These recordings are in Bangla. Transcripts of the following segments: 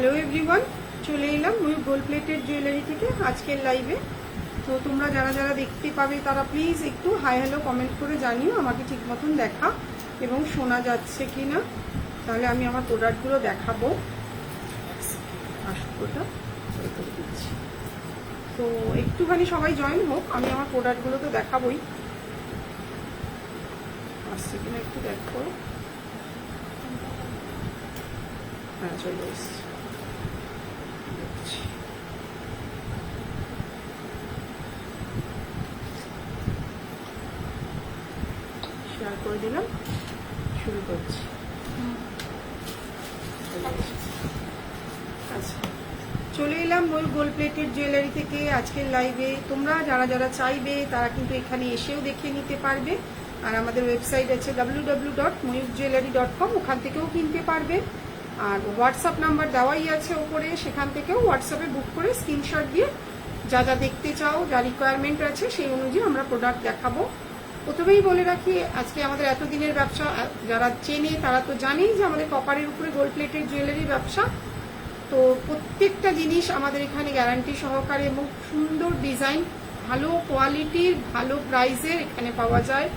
হ্যালো এভরিওয়ান, চলে এলাম ময়ূর গোল্ড প্লেটেড জুয়েলারি থেকে আজকের লাইভে। তো তোমরা যারা যারা দেখতে পাবে তারা প্লিজ একটু হাই হ্যালো কমেন্ট করে জানিও আমাকে ঠিক মতন দেখা এবং শোনা যাচ্ছে কি না, তাহলে আমি আমার প্রোডাক্টগুলো দেখাবো। আসবোটা করে দিচ্ছি, তো একটুখানি সবাই জয়েন হোক, আমি আমার প্রোডাক্টগুলো তো দেখাবোই। আসছে কিনা একটু দেখো। হ্যাঁ, চলে এসছি। শেয়ার করে দিলাম, শুরু করছি। আচ্ছা, চলে এলাম ময়ূর গোল্ড প্লেটেড জুয়েলারি থেকে আজকের লাইভে। তোমরা যারা যারা চাইবে তারা কিন্তু এখানে এসেও দেখে নিতে পারবে। আর আমাদের ওয়েবসাইট আছে www.moyurjewellery.com, ওখান থেকেও কিনতে পারবে। আর হোয়াটসঅ্যাপ নাম্বার দেওয়াই আছে ওপরে, সেখান থেকেও হোয়াটসঅ্যাপে বুক করে স্ক্রিনশট দিয়ে যা যা দেখতে চাও, যা রিকোয়ারমেন্ট আছে সেই অনুযায়ী আমরা প্রোডাক্ট দেখাবো। প্রথমেই বলে রাখি, আজকে আমাদের এতদিনের ব্যবসা যারা চেনে তারা তো জানেই যে আমাদের কপারের উপরে গোল্ড প্লেটেড জুয়েলারির ব্যবসা। তো প্রত্যেকটা জিনিস আমাদের এখানে গ্যারান্টি সহকারে এবং সুন্দর ডিজাইন, ভালো কোয়ালিটির, ভালো প্রাইসের এখানে পাওয়া যায়।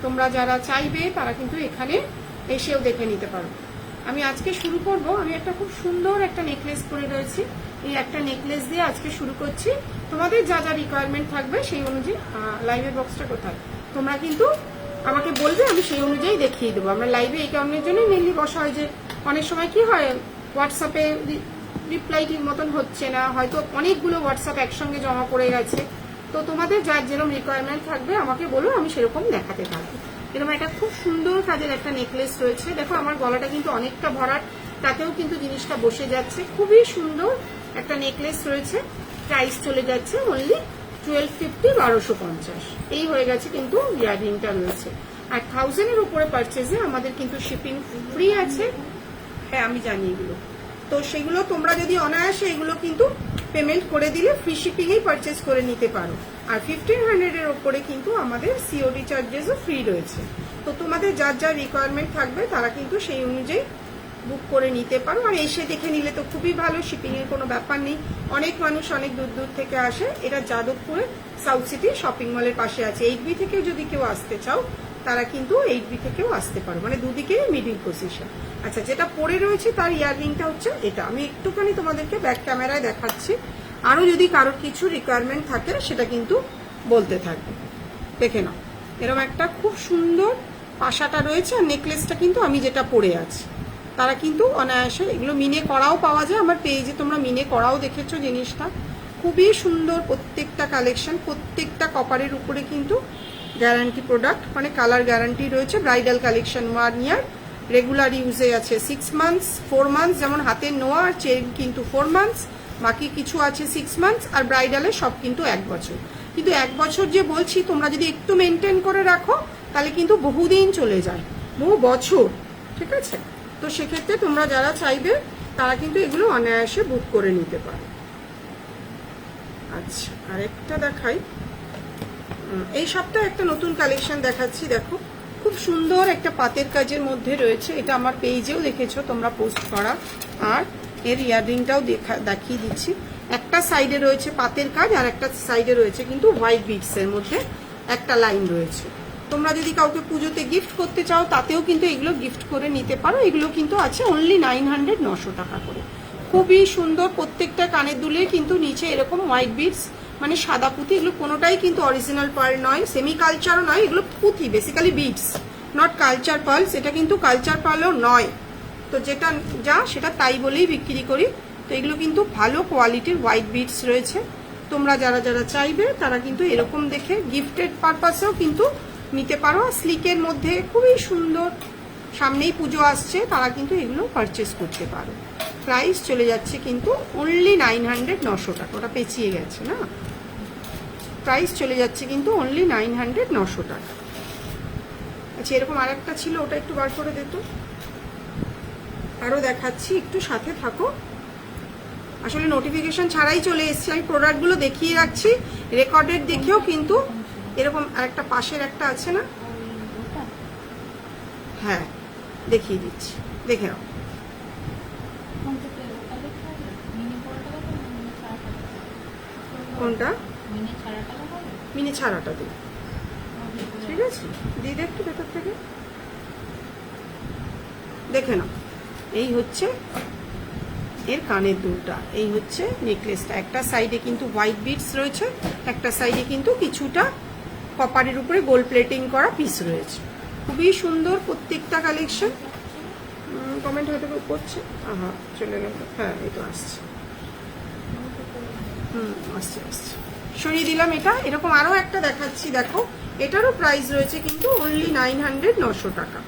তোমরা যারা চাইবে তারা কিন্তু এখানে এসেও দেখে নিতে পারো। আমি আজকে শুরু করব, আমি একটা খুব সুন্দর একটা নেকলেস পরে রয়েছি। এই একটা নেকলেস দিয়ে আজকে শুরু করছি। তোমাদের যা যা রিকোয়ারমেন্ট থাকবে সেই অনুযায়ী, লাইভের বক্সটা কোথায়, তোমরা কিন্তু আমাকে বলবে, আমি সেই অনুযায়ী দেখিয়ে দেবো। আমরা লাইভে এই কারণের জন্যই মেনলি বসা হয় যে অনেক সময় কি হয়, হোয়াটসঅ্যাপে রিপ্লাই ঠিক মতন হচ্ছে না, হয়তো অনেকগুলো হোয়াটসঅ্যাপ একসঙ্গে জমা পড়ে গেছে। তো তোমাদের যার যেরকম রিকোয়ারমেন্ট থাকবে আমাকে বলো, আমি সেরকম দেখাতে থাকবো। এরকম একটা খুব সুন্দর কাজের একটা নেকলেস রয়েছে। দেখো আমার গলাটা কিন্তু অনেকটা ভরাট, তাতেও কিন্তু জিনিসটা বসে যাচ্ছে। খুবই সুন্দর একটা নেকলেস রয়েছে। প্রাইস চলে যাচ্ছে অনলি 1250, 1250 এই হয়ে গেছে। কিন্তু ইয়াররিংটা রয়েছে। আর 1000-এর উপরে পারচেজে আমাদের কিন্তু শিপিং ফ্রি আছে। হ্যাঁ, আমি জানি এগুলো। তো সেগুলো তোমরা যদি অনায়াসে এগুলো কিন্তু পেমেন্ট করে দিলে ফ্রি শিপিংয়েই পারচেজ করে নিতে পারো। আর 1500-এর ওপরে কিন্তু আমাদের সিওডি চার্জেসও ফ্রি রয়েছে। তো তোমাদের যার যার রিকোয়ারমেন্ট থাকবে তারা কিন্তু সেই অনুযায়ী বুক করে নিতে পারো। আর এসে দেখে নিলে তো খুবই ভালো, শিপিংয়ের কোনো ব্যাপার নেই। অনেক মানুষ অনেক দূর দূর থেকে আসে। এটা যাদবপুরে সাউথ সিটি শপিং মলের পাশে আছে। 8B থেকেও যদি কেউ আসতে চাও তারা কিন্তু 8B থেকেও আসতে পারো, মানে দুদিকেই মিডিল পজিশন। আচ্ছা, যেটা পরে রয়েছে তার ইয়াররিংটা হচ্ছে এটা। আমি একটুখানি তোমাদেরকে ব্যাক ক্যামেরায় দেখাচ্ছি। আরো যদি কারোর কিছু রিকোয়ারমেন্ট থাকে সেটা কিন্তু বলতে থাকবে। দেখে নাও, এরকম একটা খুব সুন্দর পাশাটা রয়েছে। আর নেকলেসটা কিন্তু আমি যেটা পরে আছি, তারা কিন্তু অনায়াসে এগুলো মিনে করাও পাওয়া যায়। আমার পেজে তোমরা মিনে করাও দেখেছো জিনিসটা। খুবই সুন্দর প্রত্যেকটা কালেকশন, প্রত্যেকটা কপারের উপরে কিন্তু গ্যারান্টি প্রোডাক্ট, মানে কালার গ্যারান্টি রয়েছে। ব্রাইডাল কালেকশন 1 ইয়ার, রেগুলার ইউজে আছে 6 মান্থস, 4 মান্থস, যেমন হাতের নোয়া আর চেন কিন্তু 4 মান্থস, বাকি কিছু আছে 6 মান্থস, আর ব্রাইডালে সব কিন্তু 1 বছর। কিন্তু 1 বছর যে বলছি, তোমরা যদি একটু মেনটেন করে রাখো তাহলে কিন্তু বহুদিন চলে যায়, বহু বছর। ঠিক আছে? তো সেক্ষেত্রে তোমরা যারা চাইবে তারা কিন্তু এগুলো অনায়াসে বুক করে নিতে পারো। আচ্ছা, আরেকটা দেখাই। এই সপ্তাহে একটা নতুন কালেকশন দেখাচ্ছি। দেখো, খুব সুন্দর একটা পাতের কাজের মধ্যে রয়েছে। এটা আমার পেজেও দেখেছো তোমরা পোস্ট করা। আর এর ইয়াররিংটাও দেখিয়ে দিচ্ছি। একটা সাইডে রয়েছে পাতের কাজ, আর একটা সাইডে রয়েছে কিন্তু হোয়াইট বিটস এর মধ্যে একটা লাইন রয়েছে। তোমরা যদি কাউকে পুজোতে গিফট করতে চাও তাতেও কিন্তু এগুলো গিফট করে নিতে পারো। এগুলো কিন্তু আছে অনলি 900, 900 টাকা করে। খুবই সুন্দর। প্রত্যেকটা কানের দুলে কিন্তু নিচে এরকম হোয়াইট বিটস, মানে সাদা পুঁতি। এগুলো কোনোটাই কিন্তু অরিজিনাল পার্ল নয়, সেমি কালচারও নয়, এগুলো পুঁতি, basically bits, not culture pearls. এটা কিন্তু কালচার পার্লও নয়। তো যেটা যা সেটা তাই বলেই বিক্রি করি। তো এগুলো কিন্তু ভালো কোয়ালিটির হোয়াইট বিটস রয়েছে। তোমরা যারা যারা চাইবে তারা কিন্তু এরকম দেখে গিফটেড পারপাসেও কিন্তু নিতে পারো। স্লিকের মধ্যে খুবই সুন্দর, সামনেই পুজো আসছে, তারা কিন্তু এগুলো পারচেস করতে পারো। প্রাইস চলে যাচ্ছে কিন্তু অনলি 900, 900 টাকা। ওটা পেঁচিয়ে গেছে না, প্রাইস চলে যাচ্ছে কিন্তু অনলি 900, 900 টাকা। আচ্ছা, এরকম আরেকটা ছিল, ওটা একটু বার করে দিত। আরো দেখাচ্ছি, একটু সাথে থাকো। আসলে নোটিফিকেশন ছাড়াই চলে এসেছি, আমি প্রোডাক্টগুলো দেখিয়ে রাখছি। রেকর্ডেড দেখেও কিন্তু এরকম আরেকটা পাশের একটা আছে না, হ্যাঁ দেখিয়ে দিচ্ছি, দেখে নাও। কোনটা? মিনি ছাড়াটা দিই, ঠিক আছে? দিয়ে দে একটু ভেতর থেকে, দেখে নাও। এই হচ্ছে এর কানের দুলটা, এই হচ্ছে নেকলেসটা। একটা সাইডে কিন্তু হোয়াইট বিটস রয়েছে, একটা সাইডে কিন্তু কিছুটা কপারের উপরে গোল্ড প্লেটিং করা পিস রয়েছে। খুবই সুন্দর প্রত্যেকটা কালেকশন। কমেন্ট হয়তো করছে, চলে গেল। হ্যাঁ, এই তো আসছে, আসছে আসছে, সরিয়ে দিলাম এটা। এরকম আরো একটা দেখাচ্ছি, দেখো। এটারও প্রাইস রয়েছে কিন্তু অনলি 900, 900 টাকা।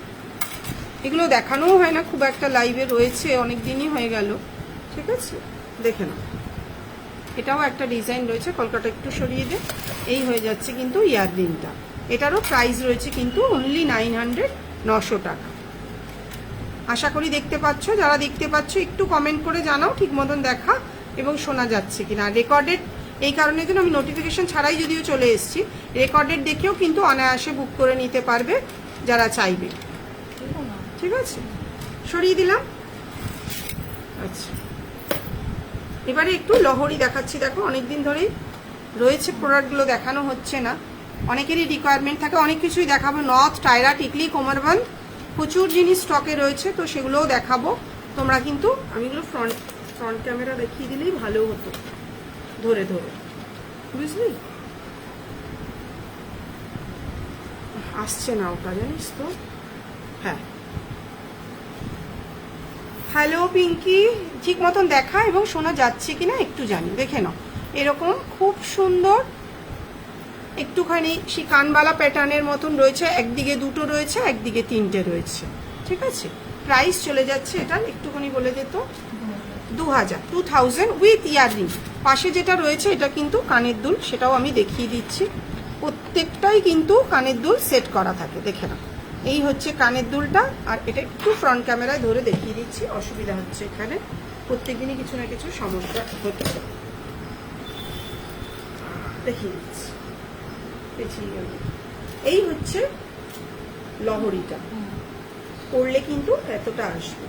এগুলো দেখানোও হয় না খুব একটা, লাইভে রয়েছে অনেক দিনই হয়ে গেল, ঠিক আছে? দেখে নাও, এটাও একটা ডিজাইন রয়েছে। কলকাতা একটু সরিয়ে দে। এই হয়ে যাচ্ছে কিন্তু ইয়াররিংটা। এটারও প্রাইস রয়েছে কিন্তু অনলি 900, 900 টাকা। আশা করি দেখতে পাচ্ছ। যারা দেখতে পাচ্ছ একটু কমেন্ট করে জানাও ঠিক মতন দেখা এবং শোনা যাচ্ছে কিনা। রেকর্ডেড এই কারণে কিন্তু আমি নোটিফিকেশন ছাড়াই যদিও চলে এসেছি, রেকর্ডেড দেখেও কিন্তু অনায়াসে বুক করে নিতে পারবে যারা চাইবে, ঠিক আছে? সরিয়ে দিলাম। আচ্ছা, এবারে একটু লহরি দেখাচ্ছি। দেখো, অনেকদিন ধরেই রয়েছে প্রোডাক্টগুলো, দেখানো হচ্ছে না। অনেকেরই রিকোয়ারমেন্ট থাকে, অনেক কিছুই দেখাবো। নথ, টায়রা, টিকলি, কোমরবন্ধ, প্রচুর জিনিস স্টকে রয়েছে, তো সেগুলোও দেখাবো। তোমরা কিন্তু, আমি এগুলো ফ্রন্ট ক্যামেরা দেখিয়ে দিলেই ভালো হতো, ধরে ধরে, বুঝলি? আসছে না ওটা, জানিস তো। হ্যাঁ, হ্যালো পিঙ্কি, ঠিক মতন দেখা এবং শোনা যাচ্ছে কিনা একটু জানি, দেখে নাও। এরকম খুব সুন্দর একটুখানি সেই কানবালা প্যাটার্নের মতন রয়েছে। একদিকে দুটো রয়েছে, একদিকে তিনটে রয়েছে, ঠিক আছে? প্রাইস চলে যাচ্ছে এটার, একটুখানি বলে দিত 2000 উইথ ইয়াররিং। পাশে যেটা রয়েছে এটা কিন্তু কানের দুল, সেটাও আমি দেখিয়ে দিচ্ছি। প্রত্যেকটাই কিন্তু কানের দুল সেট করা থাকে, দেখে নাও। এই হচ্ছে কানের দুলটা। আর এটা একটু ফ্রন্ট ক্যামেরায় ধরে দেখিয়ে দিচ্ছি, অসুবিধা হচ্ছে এখানে, প্রত্যেকদিনই কিছু না কিছু সমস্যা হচ্ছে। দেখিয়ে দিচ্ছি, এই হচ্ছে লহরিটা, পড়লে কিন্তু এতটা আসবে।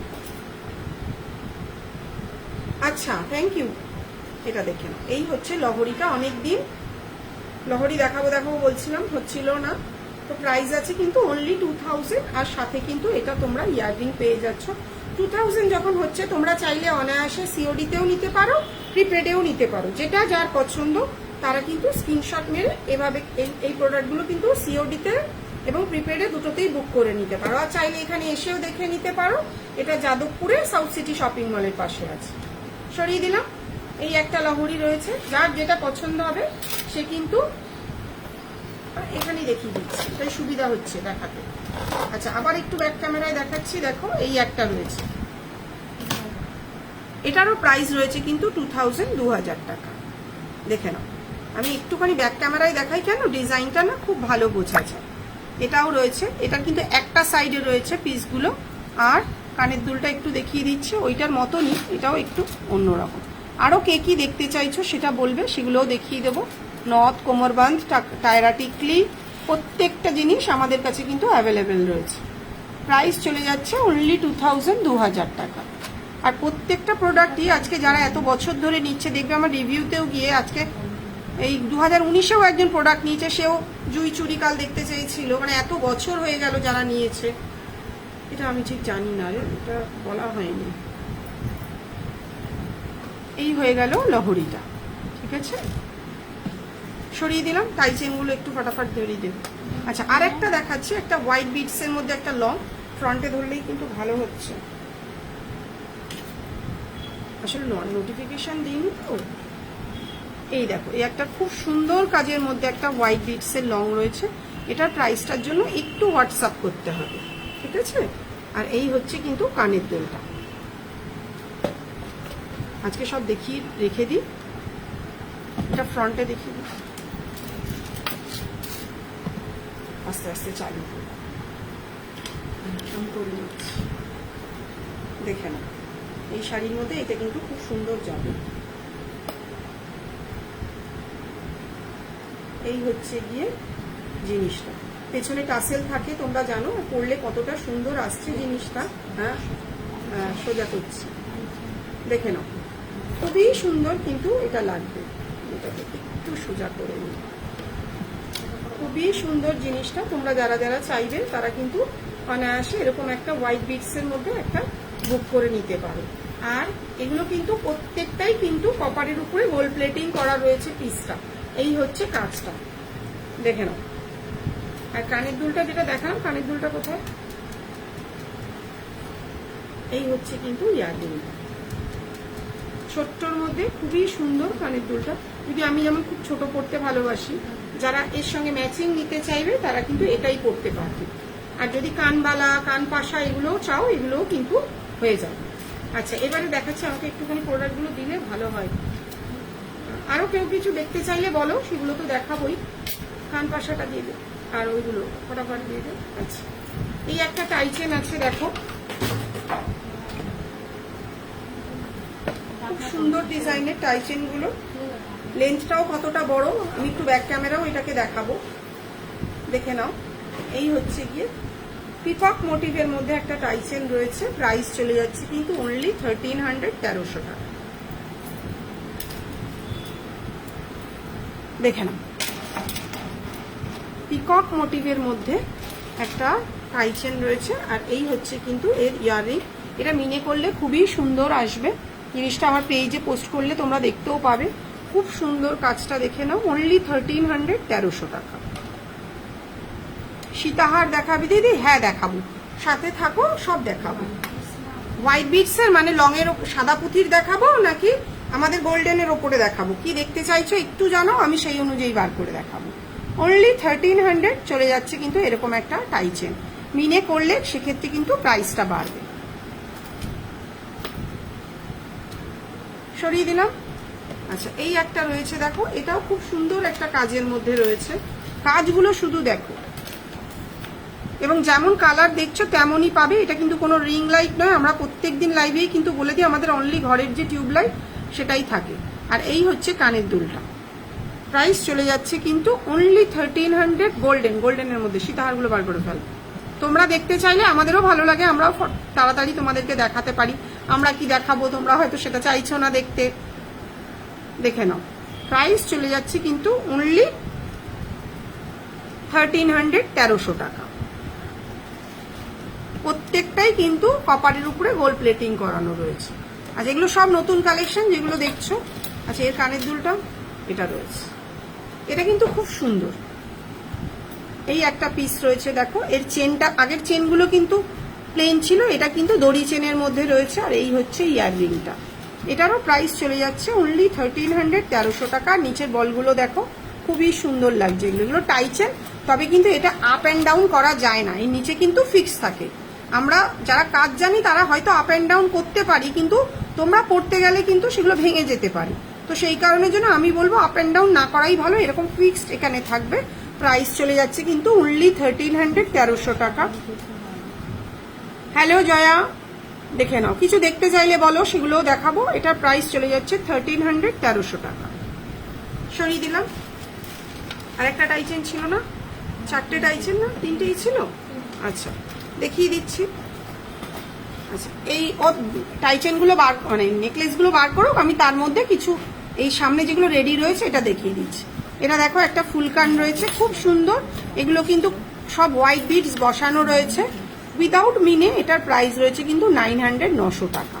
আচ্ছা, থ্যাংক ইউ। এটা দেখে নাও, এই হচ্ছে লহরিটা। অনেকদিন লহরি দেখাবো দেখাবো বলছিলাম, হচ্ছিল না। তো প্রাইস আছে কিন্তু অনলি 2000, আর সাথে কিন্তু এটা তোমরা ইয়াররিং পেয়ে যাচ্ছ। 2000 যখন হচ্ছে, তোমরা চাইলে অনায়াসে সিওডিতেও নিতে পারো, প্রিপেডেও নিতে পারো, যেটা যার পছন্দ তারা কিন্তু স্ক্রিনশট মেরে এভাবে এই প্রোডাক্টগুলো কিন্তু সিওডিতে এবং প্রিপেডে দুটোতেই বুক করে নিতে পারো। আর চাইলে এখানে এসেও দেখে নিতে পারো। এটা যাদবপুরে সাউথ সিটি শপিং মলের পাশে আছে। সরিয়ে দিলাম। এই একটা লহরি রয়েছে, যার যেটা পছন্দ হবে সে কিন্তু এখানেই দেখিয়ে দিচ্ছি, তাই সুবিধা হচ্ছে দেখাতে। আচ্ছা, আবার একটু ব্যাক ক্যামেরায় দেখাচ্ছি। দেখো, এই একটা রয়েছে, এটারও প্রাইস রয়েছে কিন্তু 2000 টাকা। দেখে নাও, আমি একটুখানি ব্যাক ক্যামেরায় দেখাই কেন, ডিজাইনটা না খুব ভালো বোঝা যায়। এটাও রয়েছে, এটার কিন্তু একটা সাইডে রয়েছে পিসগুলো। আর কানের দুলটা একটু দেখিয়ে দিচ্ছে, ওইটার মতনই, এটাও একটু অন্যরকম। আরও কে কি দেখতে চাইছো সেটা বলবে, সেগুলোও দেখিয়ে দেবো। নথ, কোমরবন্ধ, টায়রা, টিকলি, প্রত্যেকটা জিনিস আমাদের কাছে কিন্তু অ্যাভেলেবেল রয়েছে। প্রাইস চলে যাচ্ছে অনলি 2000 টাকা। আর প্রত্যেকটা প্রোডাক্টই আজকে যারা এত বছর ধরে নিচ্ছে, দেখবে আমার রিভিউতেও গিয়ে আজকে এই 2019-এও একজন প্রোডাক্ট নিয়েছে, সেও জুই চুরিকাল দেখতে চেয়েছিল। মানে এত বছর হয়ে গেল যারা নিয়েছে। এটা আমি ঠিক জানি না রে, এটা বলা হয়নি। এই হয়ে গেল লহরিটা, ঠিক আছে? সরিয়ে দিলাম। টাই চেনগুলো একটু ফটাফট ধরিয়ে দেব। আচ্ছা, আর একটা দেখাচ্ছি, একটা হোয়াইট বিটসের মধ্যে একটা লং, ফ্রন্টে ধরলেই কিন্তু ভালো হচ্ছে। আসলে নোটিফিকেশন দিইনি তো। এই দেখো, এই একটা খুব সুন্দর কাজের মধ্যে একটা হোয়াইট বিটসের লং রয়েছে। এটার প্রাইসটার জন্য একটু হোয়াটসঅ্যাপ করতে হবে, ঠিক আছে? আর এই হচ্ছে কিন্তু কানের দুলটা। আজকে সব দেখিয়ে রেখে দিই, এটা ফ্রন্টে দেখিয়ে দিই, আস্তে আস্তে চালু করে নিচ্ছি। দেখে না, এই শাড়ির মধ্যে এটা কিন্তু খুব সুন্দর যাবে। এই হচ্ছে গিয়ে জিনিসটা, পেছনে টাসেল থাকে, তোমরা জানো, পরলে কতটা সুন্দর আসছে জিনিসটা। হ্যাঁ, সোজা করছি, দেখে নাও, খুবই সুন্দর কিন্তু এটা লাগবে। এটা দেখে একটু সোজা করে নিই। খুবই সুন্দর জিনিসটা, তোমরা যারা যারা চাইবে তারা কিন্তু অনায়াসে এরকম একটা হোয়াইট বিটসের মধ্যে একটা বুক করে নিতে পারো। আর এগুলো কিন্তু প্রত্যেকটাই কিন্তু কপারের উপরে গোল্ড প্লেটিং করা রয়েছে পিসটা। এই হচ্ছে কাজটা, দেখে নাও। আর কানের দুলটা যেটা দেখালাম, কানের দুলটা কোথায়, এই হচ্ছে কিন্তু ইয়াররিংটা, ছোট্টর মধ্যে খুবই সুন্দর কানের দুলটা। যদি আমি যেমন খুব ছোট পড়তে ভালোবাসি, যারা এর সঙ্গে ম্যাচিং নিতে চাইবে তারা কিন্তু এটাই পড়তে পারবে। আর যদি কানবালা, কান পাশা এগুলোও চাও, এগুলোও কিন্তু হয়ে যাবে। আচ্ছা, এবারে দেখাচ্ছি, আমাকে একটুখানি প্রোডাক্টগুলো দিলে ভালো হয়। আরো কেউ কিছু দেখতে চাইলে বলো, সেগুলো তো দেখাবোই। কান পাশাটা দিয়ে দেবে আর ওইগুলো ফটাফট দিয়ে দেবে। আচ্ছা, এই একটা টাই চেন আছে, দেখো খুব সুন্দর ডিজাইনের টাই চেন গুলো। লেন্থটাও কতটা বড়, আমি একটু ব্যাক ক্যামেরাও এটাকে দেখাবো, দেখে নাও। এই হচ্ছে গিয়ে পিকক মোটিভের মধ্যে একটা টাই চেন রয়েছে। প্রাইস চলে যাচ্ছে কিন্তু অনলি 1300, 1300 টাকা। দেখে নাও, পিকক মোটিভের মধ্যে একটা টাই চেন রয়েছে। আর এই হচ্ছে কিন্তু এর ইয়াররিং। এটা মিনে করলে খুবই সুন্দর আসবে। জিনিসটা আমার পেজে পোস্ট করলে তোমরা দেখতেও পাবে। খুব সুন্দর কাজটা, দেখে নাও। অনলি 1300, 1300 টাকা। সীতাহার দেখাবি দিদি? হ্যাঁ দেখাবো, সাথে থাকো, সব দেখাবো। হোয়াইট বিটসের মানে লং এর সাদা পুঁথির দেখাবো নাকি আমাদের গোল্ডেনের ওপরে দেখাবো, কি দেখতে চাইছো একটু জানাও, আমি সেই অনুযায়ী বার করে দেখাবো। অনলি 1300 চলে যাচ্ছে কিন্তু এরকম একটা টাই চেন। মিনে করলে সেক্ষেত্রে কিন্তু প্রাইসটা বাড়বে। সরিয়ে দিলাম। আচ্ছা, এই একটা রয়েছে, দেখো এটাও খুব সুন্দর একটা কাজের মধ্যে রয়েছে। কাজগুলো শুধু দেখো, এবং যেমন কালার দেখছো তেমনই পাবে। এটা কিন্তু কোনো রিং লাইট নয়, আমরা প্রত্যেকদিন লাইভেই কিন্তু বলে দিই আমাদের অনলি ঘরের যে টিউব লাইট সেটাই থাকে। আর এই হচ্ছে কানের দুলটা। প্রাইস চলে যাচ্ছে কিন্তু অনলি 1300। গোল্ডেনের মধ্যে। সীতাহারগুলো বার করে ফেল। তোমরা দেখতে চাইলে আমাদেরও ভালো লাগে, আমরাও তাড়াতাড়ি তোমাদেরকে দেখাতে পারি। আমরা কি দেখাবো, তোমরা হয়তো সেটা চাইছো না দেখতে, দেখে নাও। প্রাইস চলে যাচ্ছে কিন্তু অনলি 1300, 1300 টাকা। প্রত্যেকটাই কিন্তু কপারের উপরে গোল্ড প্লেটিং করানো রয়েছে। আচ্ছা, এগুলো সব নতুন কালেকশন যেগুলো দেখছো। আচ্ছা, এর কানের দুলটা এটা রয়েছে, এটা কিন্তু খুব সুন্দর। এই একটা পিস রয়েছে, দেখো এর চেনটা, আগের চেনগুলো কিন্তু প্লেন ছিল, এটা কিন্তু দড়ি চেনের মধ্যে রয়েছে। আর এই হচ্ছে ইয়াররিংটা। এটারও প্রাইস চলে যাচ্ছে অনলি 1300, 1300 টাকা। নিচের বলগুলো দেখো খুবই সুন্দর লাগছে। এগুলো টাই চেন, তবে কিন্তু এটা আপ অ্যান্ড ডাউন করা যায় না, এই নিচে কিন্তু ফিক্স থাকে। আমরা যারা কাজ জানি তারা হয়তো আপ অ্যান্ড ডাউন করতে পারি, কিন্তু তোমরা পড়তে গেলে কিন্তু সেগুলো ভেঙে যেতে পারে। তো সেই কারণের জন্য আমি বলবো আপ অ্যান্ড ডাউন না করাই ভালো। এরকম ফিক্সড এখানে থাকবে। প্রাইস চলে যাচ্ছে কিন্তু অনলি 1300, 1300 টাকা। হ্যালো জয়া, দেখে নাও। কিছু দেখতে চাইলে বলো, সেগুলোও দেখাবো। এটার প্রাইস চলে যাচ্ছে 1300, 1300 টাকা। সরিয়ে দিলাম। আর একটা টাই চেন ছিল না, চারটে টাই চেন না, তিনটেই ছিল। আচ্ছা, দেখিয়ে দিচ্ছি। আচ্ছা, এই টাই চেনগুলো বার, মানে নেকলেসগুলো বার করো, আমি তার মধ্যে কিছু এই সামনে যেগুলো রেডি রয়েছে এটা দেখিয়ে দিচ্ছি। এটা দেখো একটা ফুলকান রয়েছে, খুব সুন্দর। এগুলো কিন্তু সব হোয়াইট বিডস বসানো রয়েছে। উইদাউট মিনে এটার প্রাইস রয়েছে কিন্তু 900, 900 টাকা।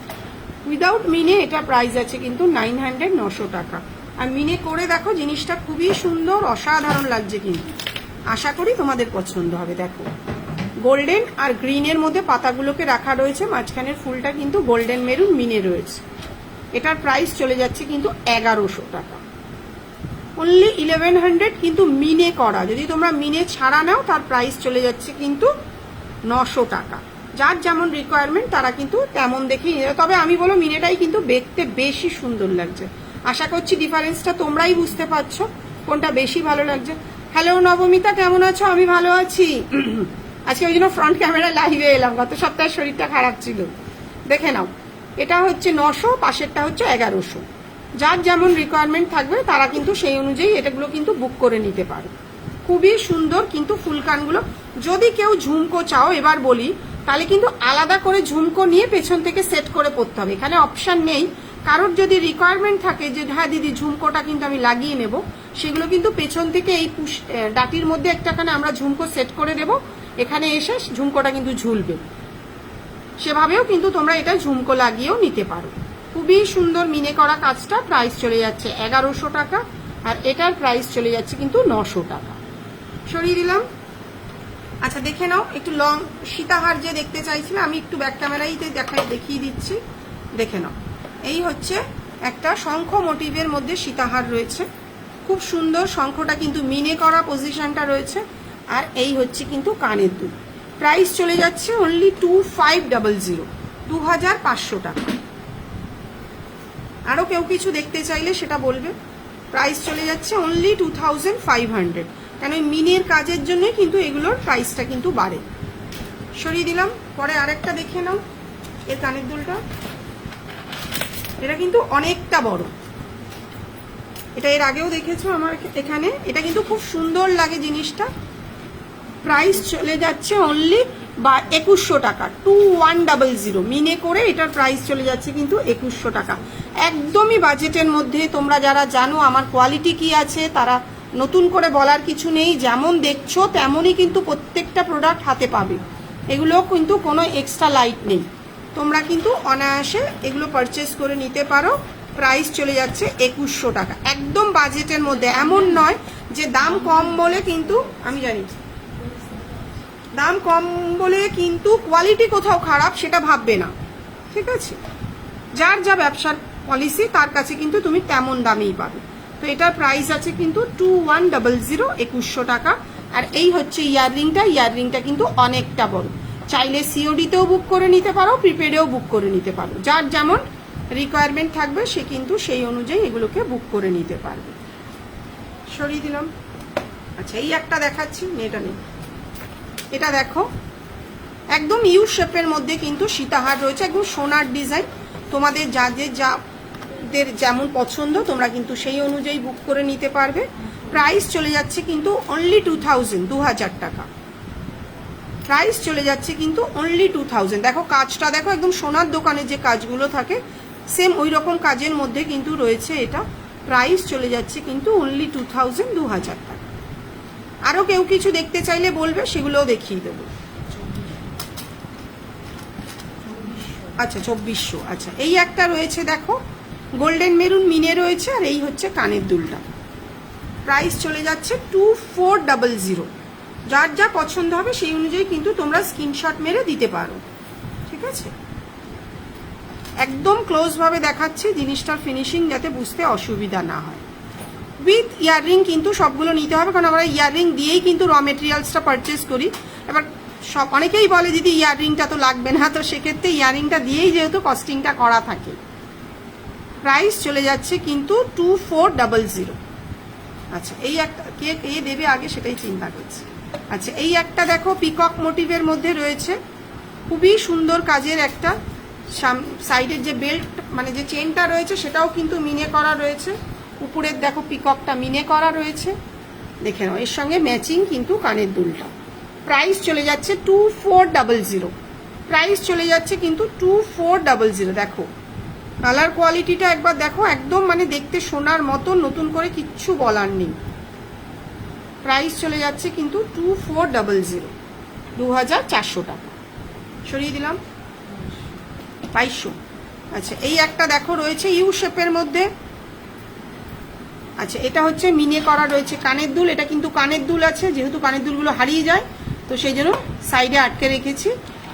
উইদাউট মিনে এটার প্রাইস আছে কিন্তু 900, 900 টাকা। আর মিনে করে দেখো, জিনিসটা খুবই সুন্দর, অসাধারণ লাগছে কিন্তু। আশা করি তোমাদের পছন্দ হবে। দেখো গোল্ডেন আর গ্রিনের মধ্যে পাতাগুলোকে রাখা রয়েছে, মাঝখানের ফুলটা কিন্তু গোল্ডেন মেরুন মিনে রয়েছে। এটার প্রাইস চলে যাচ্ছে কিন্তু 1100 টাকা। অনলি 1100 কিন্তু মিনে করা। যদি তোমরা মিনে ছাড়া নাও তার প্রাইস চলে যাচ্ছে কিন্তু 900 টাকা। যার যেমন রিকোয়ারমেন্ট তারা কিন্তু তেমন দেখেই নিয়ে যাবে। তবে আমি বলো মিনেটাই কিন্তু দেখতে বেশি সুন্দর লাগছে। আশা করছি ডিফারেন্সটা তোমরাই বুঝতে পারছো কোনটা বেশি ভালো লাগছে। হ্যালো নবমিতা, কেমন আছো? আমি ভালো আছি। আজকে ওই জন্য ফ্রন্ট ক্যামেরা লাইভে এলাম, গত সপ্তাহে শরীরটা খারাপ ছিল। দেখে নাও, এটা হচ্ছে 900, পাশেরটা হচ্ছে 1100। যার যেমন রিকোয়ারমেন্ট থাকবে তারা কিন্তু সেই অনুযায়ী এটাগুলো কিন্তু বুক করে নিতে পারে। খুবই সুন্দর কিন্তু ফুলকানগুলো। যদি কেউ ঝুমকো চাও, এবার বলি, তাহলে কিন্তু আলাদা করে ঝুমকো নিয়ে পেছন থেকে সেট করে পরতে হবে। এখানে অপশন নেই, কারোর যদি রিকোয়ারমেন্ট থাকে যে হ্যাঁ দিদি ঝুমকোটা কিন্তু আমি লাগিয়ে নেব, সেগুলো কিন্তু পেছন থেকে এই ডাটির মধ্যে একটাখানে আমরা ঝুমকো সেট করে দেব, এখানে এসে ঝুমকোটা কিন্তু ঝুলবে, সেভাবেও কিন্তু তোমরা এটা ঝুমকো লাগিয়েও নিতে পারো। খুবই সুন্দর মিনে করা কাজটা। প্রাইস চলে যাচ্ছে 1100 টাকা, আর এটার প্রাইস চলে যাচ্ছে কিন্তু 900 টাকা। সরিয়ে দিলাম। আচ্ছা দেখে নাও একটু লং সীতাহার যে দেখতে চাইছিলে, আমি একটু ব্যাক ক্যামেরাইতে দেখিয়ে দিচ্ছি, দেখে নাও। এই হচ্ছে একটা শঙ্খ মোটিভের মধ্যে সীতাহার রয়েছে, খুব সুন্দর। শঙ্খটা কিন্তু মিনে করা পজিশনটা রয়েছে, আর এই হচ্ছে কিন্তু কানের দুল। প্রাইস চলে যাচ্ছে অনলি 2500, 2500 টাকা। আরও কেউ কিছু দেখতে চাইলে সেটা বলবে। প্রাইস চলে যাচ্ছে অনলি 2500, কেন মিনের কাজের জন্যই কিন্তু এগুলোর প্রাইসটা কিন্তু বাড়ে। সরিয়ে দিলাম। পরে আরেকটা দেখে নাও, এর কানের দুলটা, এটা কিন্তু অনেকটা বড়, এটা এর আগেও দেখেছো আমার এখানে, এটা কিন্তু খুব সুন্দর লাগে জিনিসটা। প্রাইস চলে যাচ্ছে অনলি 2100 টাকা, 2100 মিনে করে এটার প্রাইস চলে যাচ্ছে কিন্তু 2100 টাকা। একদমই বাজেটের মধ্যে। তোমরা যারা জানো আমার কোয়ালিটি কি আছে, তারা নতুন করে বলার কিছু নেই, যেমন দেখছো তেমনই কিন্তু প্রত্যেকটা প্রোডাক্ট হাতে পাবে। এগুলো কিন্তু কোনো এক্সট্রা লাইট নেই, তোমরা কিন্তু অনায়াসে এগুলো পারচেস করে নিতে পারো। প্রাইস চলে যাচ্ছে 2100 টাকা, একদম বাজেটের মধ্যে। এমন নয় যে দাম কম বলে কিন্তু, আমি জানি দাম কম বলে কিন্তু কোয়ালিটি কোথাও খারাপ সেটা ভাববে না, ঠিক আছে? যার যা ব্যবসার পলিসি তার কাছে কিন্তু তুমি তেমন দামেই পাবে। তো এটার প্রাইস আছে কিন্তু 2100, 2100 টাকা। আর এই হচ্ছে ইয়াররিংটা, ইয়াররিংটা কিন্তু অনেকটা বড়। চাইলে সিওডিতেও বুক করে নিতে পারো, প্রিপেডেও বুক করে নিতে পারো, যার যেমন রিকোয়ারমেন্ট থাকবে সে কিন্তু সেই অনুযায়ী এগুলোকে বুক করে নিতে পারবে। সরিয়ে দিলাম। আচ্ছা এই একটা দেখাচ্ছি, এটা নেই, এটা দেখো একদম ইউ শেপের মধ্যে কিন্তু সীতাহার রয়েছে, একদম সোনার ডিজাইন। তোমাদের যাদের যেমন পছন্দ তোমরা কিন্তু সেই অনুযায়ী বুক করে নিতে পারবে। প্রাইস চলে যাচ্ছে কিন্তু অনলি 2000 টাকা। প্রাইস চলে যাচ্ছে কিন্তু অনলি 2000। দেখো কাজটা দেখো, একদম সোনার দোকানে যে কাজগুলো থাকে সেম ওই রকম কাজের মধ্যে কিন্তু রয়েছে এটা। প্রাইস চলে যাচ্ছে কিন্তু অনলি 2000 টাকা। আরও কেউ কিছু দেখতে চাইলে বলবে, সেগুলোও দেখিয়ে দেবো। আচ্ছা 2400। আচ্ছা এই একটা রয়েছে দেখো, গোল্ডেন মেরুন মিনে রয়েছে, আর এই হচ্ছে কানের দুলটা। প্রাইস চলে যাচ্ছে 2400। যার যা পছন্দ হবে সেই অনুযায়ী কিন্তু তোমরা স্ক্রিনশট মেরে দিতে পারো, ঠিক আছে? একদম ক্লোজভাবে দেখাচ্ছি জিনিসটার ফিনিশিং, যাতে বুঝতে অসুবিধা না হয়। উইথ ইয়াররিং কিন্তু সবগুলো নিতে হবে, কারণ আমরা ইয়াররিং দিয়েই কিন্তু র মেটেরিয়ালসটা পারচেস করি। এবার অনেকেই বলে দিদি ইয়াররিংটা তো লাগবে না, তো সেক্ষেত্রে ইয়াররিংটা দিয়েই যেহেতু কস্টিংটা করা থাকে। প্রাইস চলে যাচ্ছে কিন্তু 2400। আচ্ছা এই একটা কে দেবে আগে সেটাই চিন্তা করছি। আচ্ছা এই একটা দেখো পিকক মোটিভের মধ্যে রয়েছে, খুবই সুন্দর কাজের একটা। সাইডের যে বেল্ট মানে যে চেনটা রয়েছে সেটাও কিন্তু মিনে করা রয়েছে, উপরের দেখো পিককটা মিনে করা রয়েছে, দেখে নাও। এর সঙ্গে ম্যাচিং কিন্তু কানের দুলটা। প্রাইস চলে যাচ্ছে 2400। প্রাইস চলে যাচ্ছে কিন্তু 2400। দেখো কালার কোয়ালিটিটা একবার দেখো, একদম মানে দেখতে সোনার মতো, নতুন করে কিচ্ছু বলার নেই। প্রাইস চলে যাচ্ছে কিন্তু 2400, 2400 টাকা। সরিয়ে দিলাম। 2200। আচ্ছা এই একটা দেখো রয়েছে ইউ শেপের মধ্যে। আচ্ছা এটা হচ্ছে মিনে করা রয়েছে কানের দুল, এটা কিন্তু কানের দুল আছে, যেহেতু কানের দুলগুলো হারিয়ে যায় তো সেই জন্য সাইডে আটকে রেখেছি।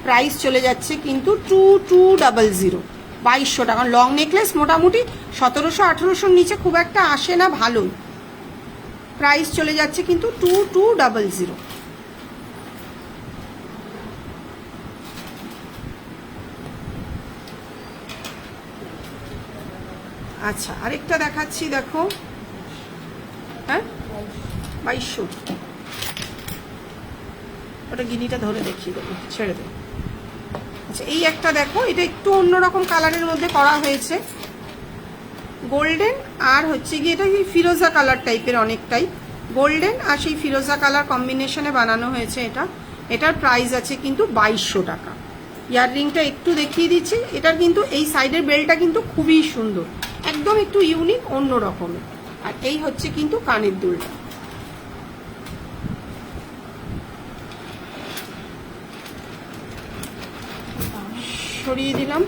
প্রাইস চলে যাচ্ছে কিন্তু 2200, 2200 টাকা। লং নেকলেস মোটামুটি 1700-1800 নিচে খুব একটা আসে না, ভালোই। প্রাইস চলে যাচ্ছে কিন্তু 2200। আচ্ছা আরেকটা দেখাচ্ছি দেখো, হ্যাঁ 2200। ওটা গিনিটা ধরে দেখিয়ে দেবো, ছেড়ে দেবো। আচ্ছা এই একটা দেখো, এটা একটু অন্যরকম কালারের মধ্যে করা হয়েছে, গোল্ডেন আর হচ্ছে গিয়ে এটা ফিরোজা কালার টাইপের, অনেকটাই গোল্ডেন আর সেই ফিরোজা কালার কম্বিনেশনে বানানো হয়েছে এটা। এটার প্রাইস আছে কিন্তু 2200 টাকা। ইয়াররিংটা একটু দেখিয়ে দিচ্ছি। এটার কিন্তু এই সাইডের বেলটা কিন্তু খুবই সুন্দর, একদম একটু ইউনিক, অন্য রকমের। আর এই হচ্ছে কিন্তু কানের দুলটা। সরিয়ে দিলাম।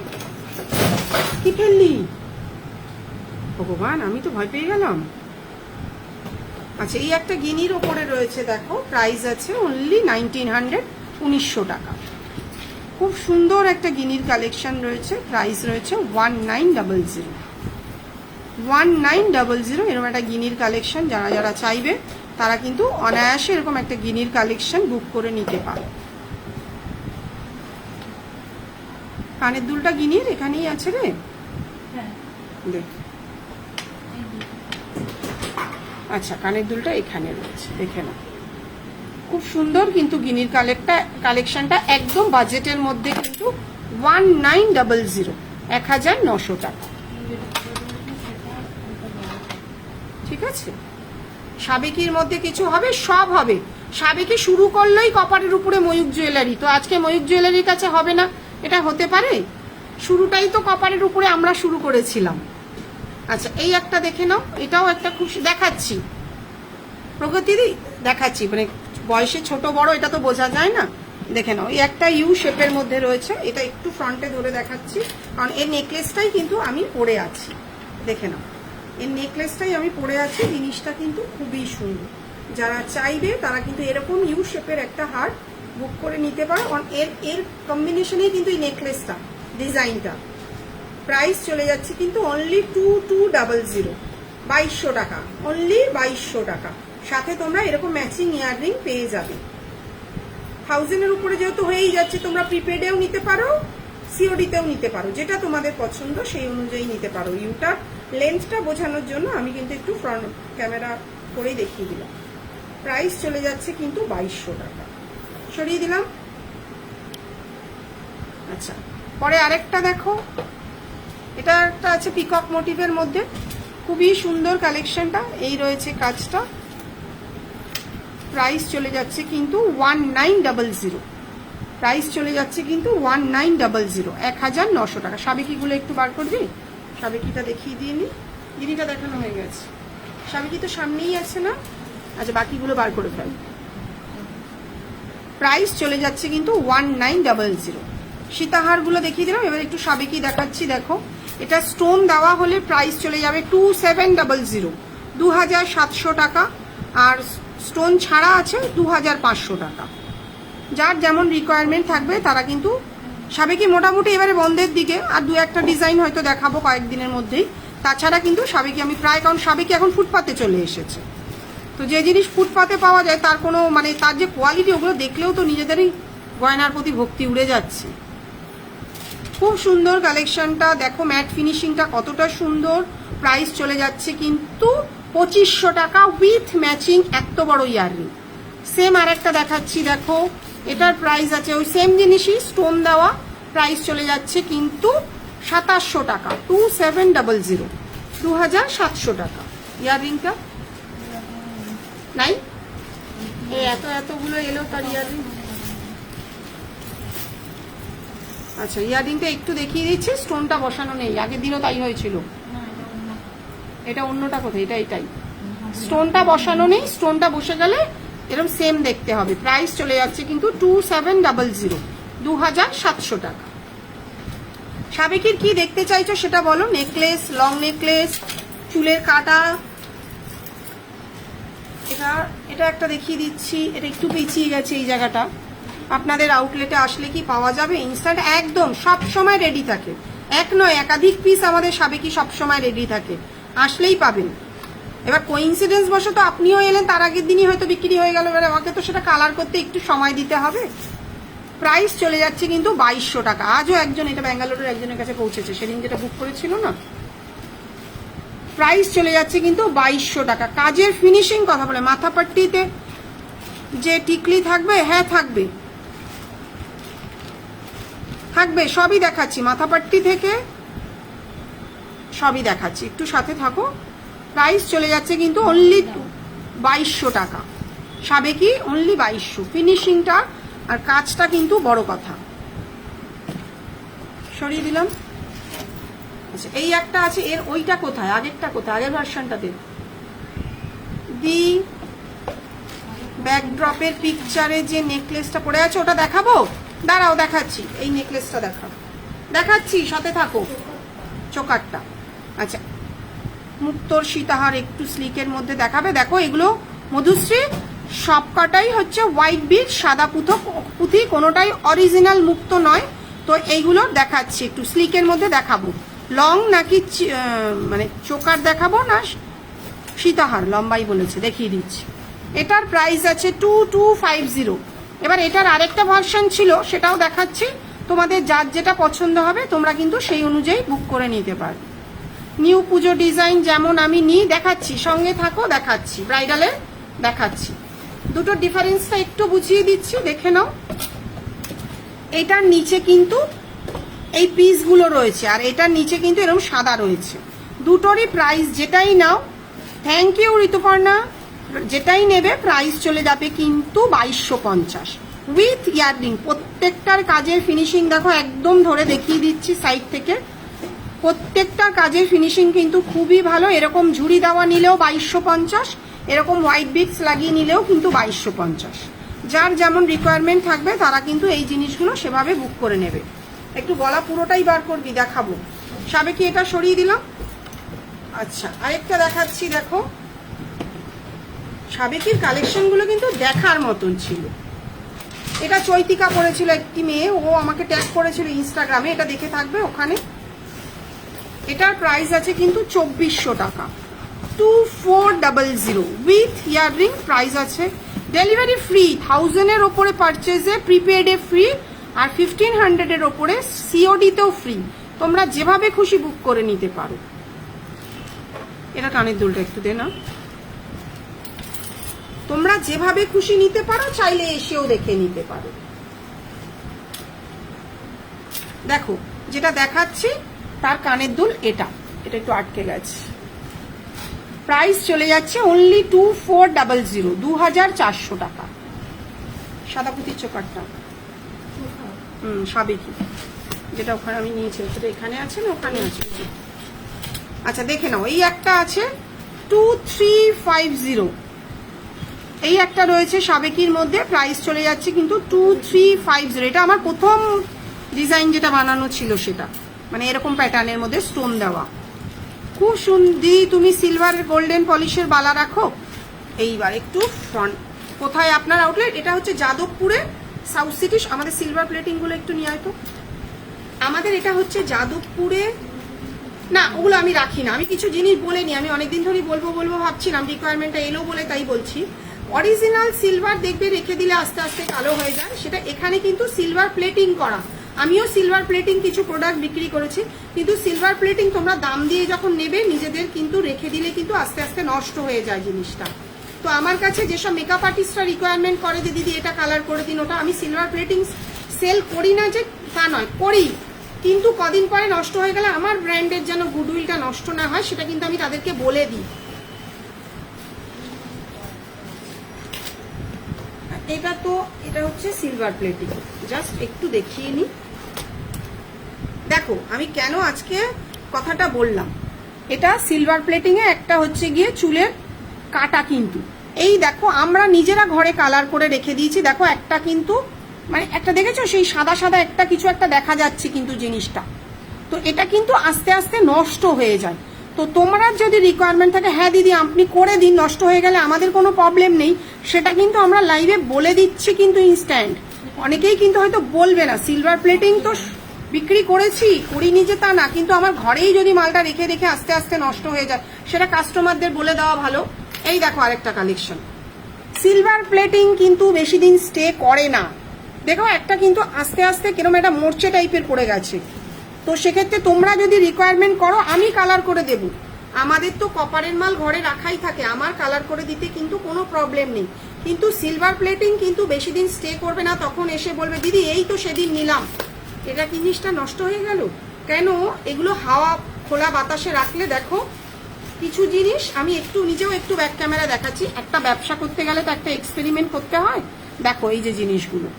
কি ফেললি ভগবান, আমি তো ভয় পেয়ে গেলাম। আচ্ছা, এই একটা গিনির ওপরে রয়েছে, দেখো প্রাইস আছে অনলি 1900, 1900 টাকা। খুব সুন্দর একটা গিনির কালেকশন রয়েছে, প্রাইস রয়েছে 1900, 1900। এরকম একটা গিনির কালেকশন যারা যারা চাইবে তারা কিন্তু অনায়াসে এরকম একটা গিনির কালেকশন বুক করে নিতে পারে। কানের দুলটা গিনির এখানেই আছে রে, দেখ। আচ্ছা, কানের দুলটা এখানে রয়েছে, দেখে না, খুব সুন্দর কিন্তু গিনির কালেকশনটা একদম বাজেটের মধ্যে, কিন্তু 1900, 1900 টাকা। ঠিক আছে, সাবেকির মধ্যে কিছু হবে, সব হবে। সাবেকি শুরু করলেই কপারের উপরে ময়ূক জুয়েলারি, তো আজকে ময়ূক জুয়েলারির কাছে হবে না, এটা হতে পারে? শুরুটাই তো কপারের উপরে আমরা শুরু করেছিলাম। আচ্ছা, এই একটা দেখে নাও, এটাও একটা খুব দেখাচ্ছি, প্রগতিদি দেখাচ্ছি, মানে বয়সে ছোট বড় এটা তো বোঝা যায় না। দেখে নাও, এই একটা ইউ শেপের মধ্যে রয়েছে, এটা একটু ফ্রন্টে ধরে দেখাচ্ছি, কারণ এর নেকলেসটাই কিন্তু আমি পরে আছি। দেখে নাও, এর নেকলেসটাই আমি পরে আছি, জিনিসটা কিন্তু খুবই সুন্দর। যারা চাইবে তারা কিন্তু এরকম ইউ শেপের একটা হার বুক করে নিতে পারো, কারণ এর কম্বিনেশনেই কিন্তু এই নেকলেসটা, ডিজাইনটা। প্রাইস চলে যাচ্ছে কিন্তু অনলি 2200, 2200 টাকা, অনলি 2200 টাকা। সাথে তোমরা এরকম ম্যাচিং ইয়াররিং পেয়ে যাবে। 1000-এর উপরে যেহেতু হয়েই যাচ্ছে, তোমরা প্রিপেডেও নিতে পারো, সিওডিতেও নিতে পারো, যেটা তোমাদের পছন্দ সেই অনুযায়ী নিতে পারো। ইউটার লেন্থটা বোঝানোর জন্য আমি কিন্তু একটু ফ্রন্ট ক্যামেরা করেই দেখিয়ে দিলাম। প্রাইস চলে যাচ্ছে কিন্তু 2200 টাকা। সরিয়ে দিলাম। আচ্ছা, পরে আরেকটা দেখো, এটা একটা আছে পিকক মোটিভের মধ্যে, খুবই সুন্দর কালেকশনটা। এই রয়েছে কাজটা, প্রাইস চলে যাচ্ছে কিন্তু 1900, প্রাইস চলে যাচ্ছে কিন্তু 1900, 1900 টাকা। সাবেকিগুলো একটু বার করবি, সাবেকিটা দেখিয়ে দিয়ে নি, গিনিটা দেখানো হয়ে গেছে, সাবেকি তো সামনেই আছে না। আচ্ছা, বাকিগুলো বার করে ফেল। প্রাইস চলে যাচ্ছে কিন্তু 1900। সীতাহারগুলো দেখিয়ে দিলাম, এবার একটু সাবেকি দেখাচ্ছি। দেখো, এটা স্টোন দেওয়া হলে প্রাইস চলে যাবে 2700, 2700 টাকা। আর স্টোন ছাড়া আছে 2500 টাকা। যার যেমন রিকোয়ারমেন্ট থাকবে তারা কিন্তু, সাবেকি মোটামুটি এবারে বন্ধের দিকে, আর দু একটা ডিজাইন হয়তো দেখাবো কয়েকদিনের মধ্যেই। তাছাড়া কিন্তু সাবেকি আমি প্রায়, কারণ সাবেকি এখন ফুটপাতে চলে এসেছে, তো যে জিনিস ফুটপাতে পাওয়া যায় তার কোনো মানে তার যে কোয়ালিটি, ওগুলো দেখলেও তো নিজেদেরই গয়নার প্রতি ভক্তি উড়ে যাচ্ছে। খুব সুন্দর কালেকশনটা, দেখো ম্যাট ফিনিশিংটা কতটা সুন্দর। প্রাইস চলে যাচ্ছে কিন্তু 2500 টাকা উইথ ম্যাচিং এত বড় ইয়াররিং। সেম আর একটা দেখাচ্ছি, দেখো এটার প্রাইস আছে ওই সেম জিনিসই, স্টোন দেওয়া। প্রাইস চলে যাচ্ছে কিন্তু 2700 টাকা, 2700, 2700 টাকা। ইয়াররিংটা নাই, এই এতগুলো এলো তার ইয়াররিং। আচ্ছা, ইয়াররিংটা একটু দেখিয়ে দিচ্ছি, স্টোনটা বসানো নেই, আগের দিনও তাই হয়েছিল। এটা অন্যটা কোথায়, এটাই স্টোনটা বসানো নেই, স্টোনটা বসে গেলে এরকম সেম দেখতে হবে। প্রাইস চলে যাচ্ছে কিন্তু 2700, 2700 টাকা। সাবেকির কি দেখতে চাইছো সেটা বলো, নেকলেস, লং নেকলেস, চুলের কাটা। এটা একটা দেখিয়ে দিচ্ছি, এটা একটু পেঁচিয়ে গেছে এই জায়গাটা। আপনাদের আউটলেটে আসলে কি পাওয়া যাবে ইনস্ট্যান্ট? একদম সব সময় রেডি থাকে, এক নয় একাধিক পিস আমাদের সাবেকি সব সময় রেডি থাকে, আসলেই পাবেন। এবার কোইন্সিডেন্স বশত আপনিও এলেন, তার আগের দিনই হয়তো বিক্রি হয়ে গেল, এবার আমাকে তো সেটা কালার করতে একটু সময় দিতে হবে। প্রাইস চলে যাচ্ছে কিন্তু 2200 টাকা। আজও একজন, এটা ব্যাঙ্গালোরের একজনের কাছে পৌঁছেছে, সেদিন যেটা বুক করেছিল না। প্রাইস চলে যাচ্ছে কিন্তু 2200 টাকা। কাজের ফিনিশিং কথা বলে, মাথাপাট্টিতে যে টিকলি থাকবে, হ্যাঁ থাকবে, থাকবে, সবই দেখাচ্ছি, মাথাপাট্টি থেকে সবই দেখাচ্ছি, একটু সাথে থাকো। প্রাইস চলে যাচ্ছে কিন্তু অনলি 2200 টাকা। সাবেকি অনলি 2200। ফিনিশিংটা আর কাজটা কিন্তু বড় কথা। সরিয়ে দিলাম। আচ্ছা, এই একটা আছে, এর ওইটা কোথায়, আগেরটা কোথায়, আগের ভার্সনটাতে দি ব্যাকড্রপের পিকচারে যে নেকলেসটা পড়ে আছে ওটা দেখাবো, দাঁড়াও দেখাচ্ছি। এই নেকলেসটা দেখাচ্ছি, সাথে থাকো। চোকারটা, আচ্ছা, মুক্তোর সীতাহার একটু স্লিকের মধ্যে দেখাবে। দেখো এগুলো মধুশ্রী সবকটাই হচ্ছে হোয়াইট বিট, সাদা পুঁথি, কোনোটাই অরিজিনাল মুক্ত নয়। তো এইগুলো দেখাচ্ছি, একটু স্লিকের মধ্যে দেখাবো। লং নাকি মানে চোকার দেখাবো না সীতাহার? লম্বাই বলেছে, দেখিয়ে দিচ্ছি। এটার প্রাইস আছে 2250। এবার এটার আরেকটা ভার্সন ছিল, সেটাও দেখাচ্ছি। তোমাদের যার যেটা পছন্দ হবে তোমরা কিন্তু সেই অনুযায়ী বুক করে নিতে পারবে। নিউ পুজো ডিজাইন যেমন আমি নিই, দেখাচ্ছি, সঙ্গে থাকো, দেখাচ্ছি। ব্রাইডালে দেখাচ্ছি, দুটোর ডিফারেন্সটা একটু বুঝিয়ে দিচ্ছি, দেখে নাও। এটার নিচে কিন্তু এই পিসগুলো রয়েছে, আর এটার নিচে কিন্তু এরকম সাদা রয়েছে। দুটোরই প্রাইস যেটাই নাও, থ্যাংক ইউ ঋতুপর্ণা, যেটাই নেবে প্রাইস চলে যাবে কিন্তু 2250 উইথ ইয়াররিং। প্রত্যেকটার কাজের ফিনিশিং দেখো, একদম ধরে দেখিয়ে দিচ্ছি সাইড থেকে। প্রত্যেকটার কাজের ফিনিশিং কিন্তু খুবই ভালো। এরকম ঝুড়ি দেওয়া নিলেও 2250, এরকম হোয়াইট বিটস লাগিয়ে নিলেও কিন্তু 2250। যার যেমন রিকোয়ারমেন্ট থাকবে তারা কিন্তু এই জিনিসগুলো সেভাবে বুক করে নেবে। একটু গলা পুরোটাই বার করবি, দেখাবো। সাবেকি এটা সরিয়ে দিলাম। আচ্ছা, আরেকটা দেখাচ্ছি, দেখো। সাবেকির কালেকশনগুলো কিন্তু দেখার মতন ছিল। এটা চৈতিকা পড়েছিল, একটি মেয়ে, ও আমাকে ট্যাগ করেছিল ইনস্টাগ্রামে, এটা দেখে থাকবে ওখানে। এটার প্রাইস আছে কিন্তু 2400 টাকা, 2400 উইথ ইয়াররিং। প্রাইস আছে, ডেলিভারি ফ্রি, 1000-এর ওপরে পারচেজে প্রিপেডে ফ্রি, আর 1500-এর ওপরে সিওডিতেও ফ্রি। তোমরা যেভাবে খুশি বুক করে নিতে পারো। এটা কানের দুলটা একটু দে না। তোমরা যেভাবে খুশি নিতে পারো, চাইলে এসেও দেখে নিতে পারো। দেখো যেটা দেখাচ্ছি তার কানের দুল এটা একটু আটকে গেছে। প্রাইস চলে যাচ্ছে অনলি 2400, 2400 টাকা। সাদা পুঁতির চোকারটা সাবেকি, যেটা ওখানে আমি নিয়েছি, সেটা এখানে আছে না ওখানে আছে। আচ্ছা দেখে নাও, এই একটা আছে 2350, এই একটা রয়েছে সাবেকির মধ্যে, প্রাইস চলে যাচ্ছে কিন্তু 2350। এটা আমার প্রথম ডিজাইন যেটা বানানো ছিল সেটা, মানে এরকম প্যাটার্নের মধ্যে স্টোন দেওয়া, খুব সুন্দর। তুমি সিলভার গোল্ডেন পলিশের বালা রাখো। এইবার একটু ফ্রন্ট, কোথায় আপনার আউটলেট? এটা হচ্ছে যাদবপুরে, সাউথ সিটি। আমাদের সিলভার প্লেটিং গুলো একটু নিয়ে আয় তো। আমাদের এটা হচ্ছে যাদবপুরে, না ওগুলো আমি রাখি না, আমি কিছু জিনিস বলিনি, আমি অনেকদিন ধরেই বলবো ভাবছিলাম, রিকোয়ারমেন্টটা এলো বলে তাই বলছি। অরিজিনাল সিলভার দেখবে রেখে দিলে আস্তে আস্তে কালো হয়ে যায়, সেটা এখানে কিন্তু সিলভার প্লেটিং করা। আমিও সিলভার প্লেটিং কিছু প্রোডাক্ট বিক্রি করেছি, কিন্তু সিলভার প্লেটিং তোমরা দাম দিয়ে যখন নেবে, নিজেদের কিন্তু রেখে দিলে কিন্তু আস্তে আস্তে নষ্ট হয়ে যায় জিনিসটা। তো আমার কাছে যেসব মেকআপ আর্টিস্টরা রিকোয়ারমেন্ট করে যে দিদি এটা কালার করে দিন, ওটা আমি সিলভার প্লেটিং সেল করি না যে তা নয়, করি, কিন্তু কদিন পরে নষ্ট হয়ে গেলে আমার ব্র্যান্ডের যেন গুডউইলটা নষ্ট না হয়, সেটা কিন্তু আমি তাদেরকে বলে দিই। এটা হচ্ছে সিলভার প্লেটিং, জাস্ট একটু দেখিয়ে নি। দেখো আমি কেন আজকে কথাটা বললাম, এটা সিলভার প্লেটিং এ একটা হচ্ছে গিয়ে চুলের কাটা, কিন্তু এই দেখো আমরা নিজেরা ঘরে কালার করে রেখে দিয়েছি। দেখো একটা কিন্তু মানে একটা দেখেছো, সেই সাদা সাদা একটা কিছু একটা দেখা যাচ্ছে কিন্তু জিনিসটা, তো এটা কিন্তু আস্তে আস্তে নষ্ট হয়ে যায়। তো তোমরা যদি রিকোয়ারমেন্ট থাকে, হ্যাঁ দিদি আপনি করে দিন, নষ্ট হয়ে গেলে আমাদের কোনো প্রবলেম নেই, সেটা কিন্তু আমরা লাইভে বলে দিচ্ছি কিন্তু ইনস্ট্যান্ট। অনেকেই কিন্তু হয়তো বলবে না, সিলভার প্লেটিং তো বিক্রি করিনি যে তা না, কিন্তু আমার ঘরেই যদি মালটা রেখে রেখে আস্তে আস্তে নষ্ট হয়ে যায়, সেটা কাস্টমারদের বলে দেওয়া ভালো। এই দেখো আরেকটা কালেকশন, সিলভার প্লেটিং কিন্তু বেশি দিন স্টে করে না। দেখো একটা কিন্তু আস্তে আস্তে কিরকম একটা মোর্চে টাইপের পড়ে গেছে, তো সেক্ষেত্রে তোমরা যদি রিকোয়ারমেন্ট করো আমি কালার করে দেব। আমাদের তো কপারের মাল ঘরে রাখাই থাকে, আমার কালার করে দিতে কিন্তু কোনো প্রবলেম নেই। কিন্তু সিলভার প্লেটিং কিন্তু বেশি দিন স্টে করবে না, তখন এসে বলবে দিদি এই তো সেদিন নিলাম, এটা জিনিসটা নষ্ট হয়ে গেল কেন? এগুলো হাওয়া খোলা বাতাসে রাখলে দেখো কিছু জিনিস, আমি নিজেও একটু ব্যাক ক্যামেরা দেখাচ্ছি, একটা ব্যবসা করতে গেলে তো একটা এক্সপেরিমেন্ট করতে হয়। দেখো এই যে জিনিসগুলো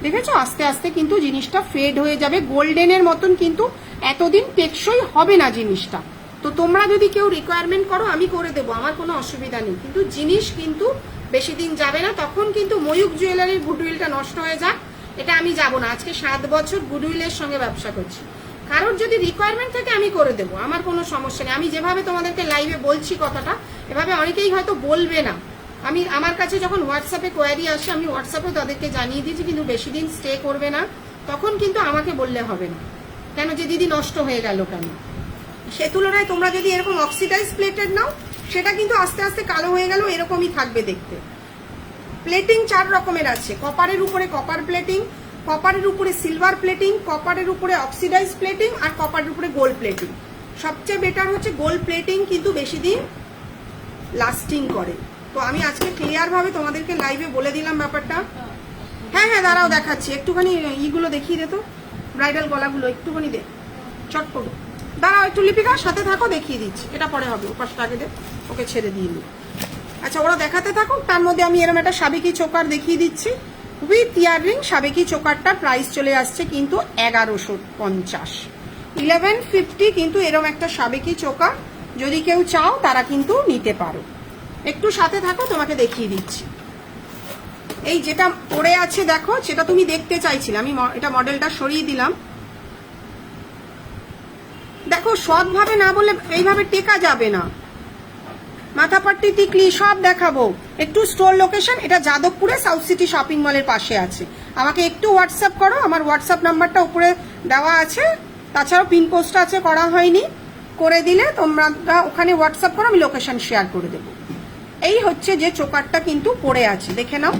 দেখেছো আস্তে আস্তে কিন্তু জিনিসটা ফেড হয়ে যাবে, গোল্ডেনের মতন কিন্তু এতদিন টেকসই হবে না জিনিসটা। তো তোমরা যদি কেউ রিকোয়ারমেন্ট করো আমি করে দেবো, আমার কোনো অসুবিধা নেই, কিন্তু জিনিস কিন্তু বেশি দিন যাবে না, তখন কিন্তু ময়ূক জুয়েলারির গুডউইলটা নষ্ট হয়ে যাক এটা আমি যাব না। আজকে 7 বছর গুডউইলের সঙ্গে ব্যবসা করছি, কারোর যদি রিকোয়ারমেন্ট থাকে আমি করে দেবো, আমার কোনো সমস্যা নেই। আমি যেভাবে তোমাদেরকে লাইভে বলছি কথাটা, এভাবে অনেকেই হয়তো বলবে না। আমি আমার কাছে যখন হোয়াটসঅ্যাপে কোয়ারি আসে আমি হোয়াটসঅ্যাপে তাদেরকে জানিয়ে দিয়েছি, কিন্তু বেশি দিন স্টে করবে না, তখন কিন্তু আমাকে বললে হবে না কেন যে দিদি নষ্ট হয়ে গেল কেন। সে তুলনায় তোমরা যদি এরকম অক্সিডাইজ প্লেটেড নাও, সেটা কিন্তু আস্তে আস্তে কালো হয়ে গেল এরকমই থাকবে দেখতে। প্লেটিং 4 রকমের আছে, কপারের উপরে কপার প্লেটিং, কপারের উপরে সিলভার প্লেটিং, কপারের উপরে অক্সিডাইজ প্লেটিং, আর কপারের উপরে গোল্ড প্লেটিং। সবচেয়ে বেটার হচ্ছে গোল্ড প্লেটিং, কিন্তু বেশি দিন লাস্টিং করে। তো আমি আজকে ক্লিয়ার ভাবে তোমাদেরকে লাইভে বলে দিলাম ব্যাপারটা। হ্যাঁ হ্যাঁ দাঁড়াও দেখাচ্ছি, একটুখানি ইগুলো দেখিয়ে দে তো, ব্রাইডাল গলাগুলো একটুখানি দে চট করো, দাঁড়াও একটু লিপিকার সাথে থাকো, দেখিয়ে দিচ্ছি। এটা পরে হবে, ওপাশটা আগে দে, ওকে ছেড়ে দিয়ে নি। আচ্ছা ওরা দেখাতে থাকুক, তার মধ্যে আমি এরকম একটা সাবেকি চোকার দেখিয়ে দিচ্ছি উইথ ইয়াররিং। সাবেকি চোকারটার প্রাইস চলে আসছে কিন্তু 1150, 1150 কিন্তু এরকম একটা সাবেকি চোকার যদি কেউ চাও তারা কিন্তু নিতে পারো। একটু সাথে থাকো, তোমাকে দেখিয়ে দিচ্ছি। এই যেটা পড়ে আছে দেখো, সেটা তুমি দেখতে চাইছিলে, আমি এটা মডেলটা সরিয়ে দিলাম। দেখো সৎভাবে না বললে এইভাবে টেকা যাবে না, মাথাপাট্টি টিকলি সব দেখাবো। একটু স্টোর লোকেশন, এটা যাদবপুরে সাউথ সিটি শপিং মলের পাশে আছে। আমাকে একটু হোয়াটসঅ্যাপ করো, আমার হোয়াটসঅ্যাপ নাম্বারটা উপরে দেওয়া আছে, তাছাড়াও পিন পোস্ট আছে, করা হয়নি, করে দিলে তোমরা ওখানে হোয়াটসঅ্যাপ করো, আমি লোকেশন শেয়ার করে দেবো। এই হচ্ছে যে চোকারটা কিন্তু পড়ে আছে, দেখে নাও,